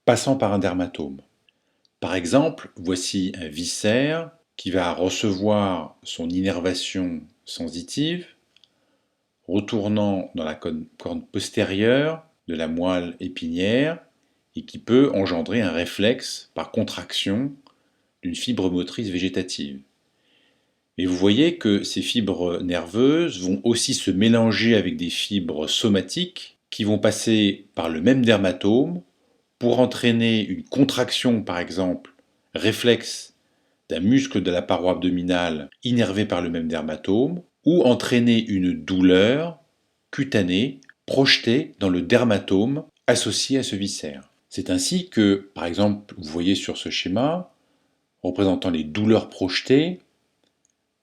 passant par un dermatome. Par exemple, voici un viscère qui va recevoir son innervation sensitive, retournant dans la corne postérieure de la moelle épinière et qui peut engendrer un réflexe par contraction d'une fibre motrice végétative. Mais vous voyez que ces fibres nerveuses vont aussi se mélanger avec des fibres somatiques qui vont passer par le même dermatome pour entraîner une contraction, par exemple, réflexe d'un muscle de la paroi abdominale innervé par le même dermatome, ou entraîner une douleur cutanée projetée dans le dermatome associé à ce viscère. C'est ainsi que, par exemple, vous voyez sur ce schéma, représentant les douleurs projetées,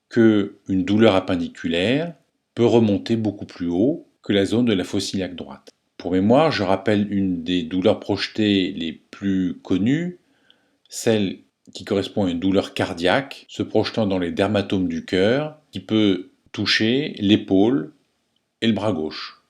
qu'une douleur appendiculaire peut remonter beaucoup plus haut que la zone de la fosse iliaque droite. Pour mémoire, je rappelle une des douleurs projetées les plus connues, celle qui correspond à une douleur cardiaque se projetant dans les dermatomes du cœur, qui peut toucher l'épaule et le bras gauche.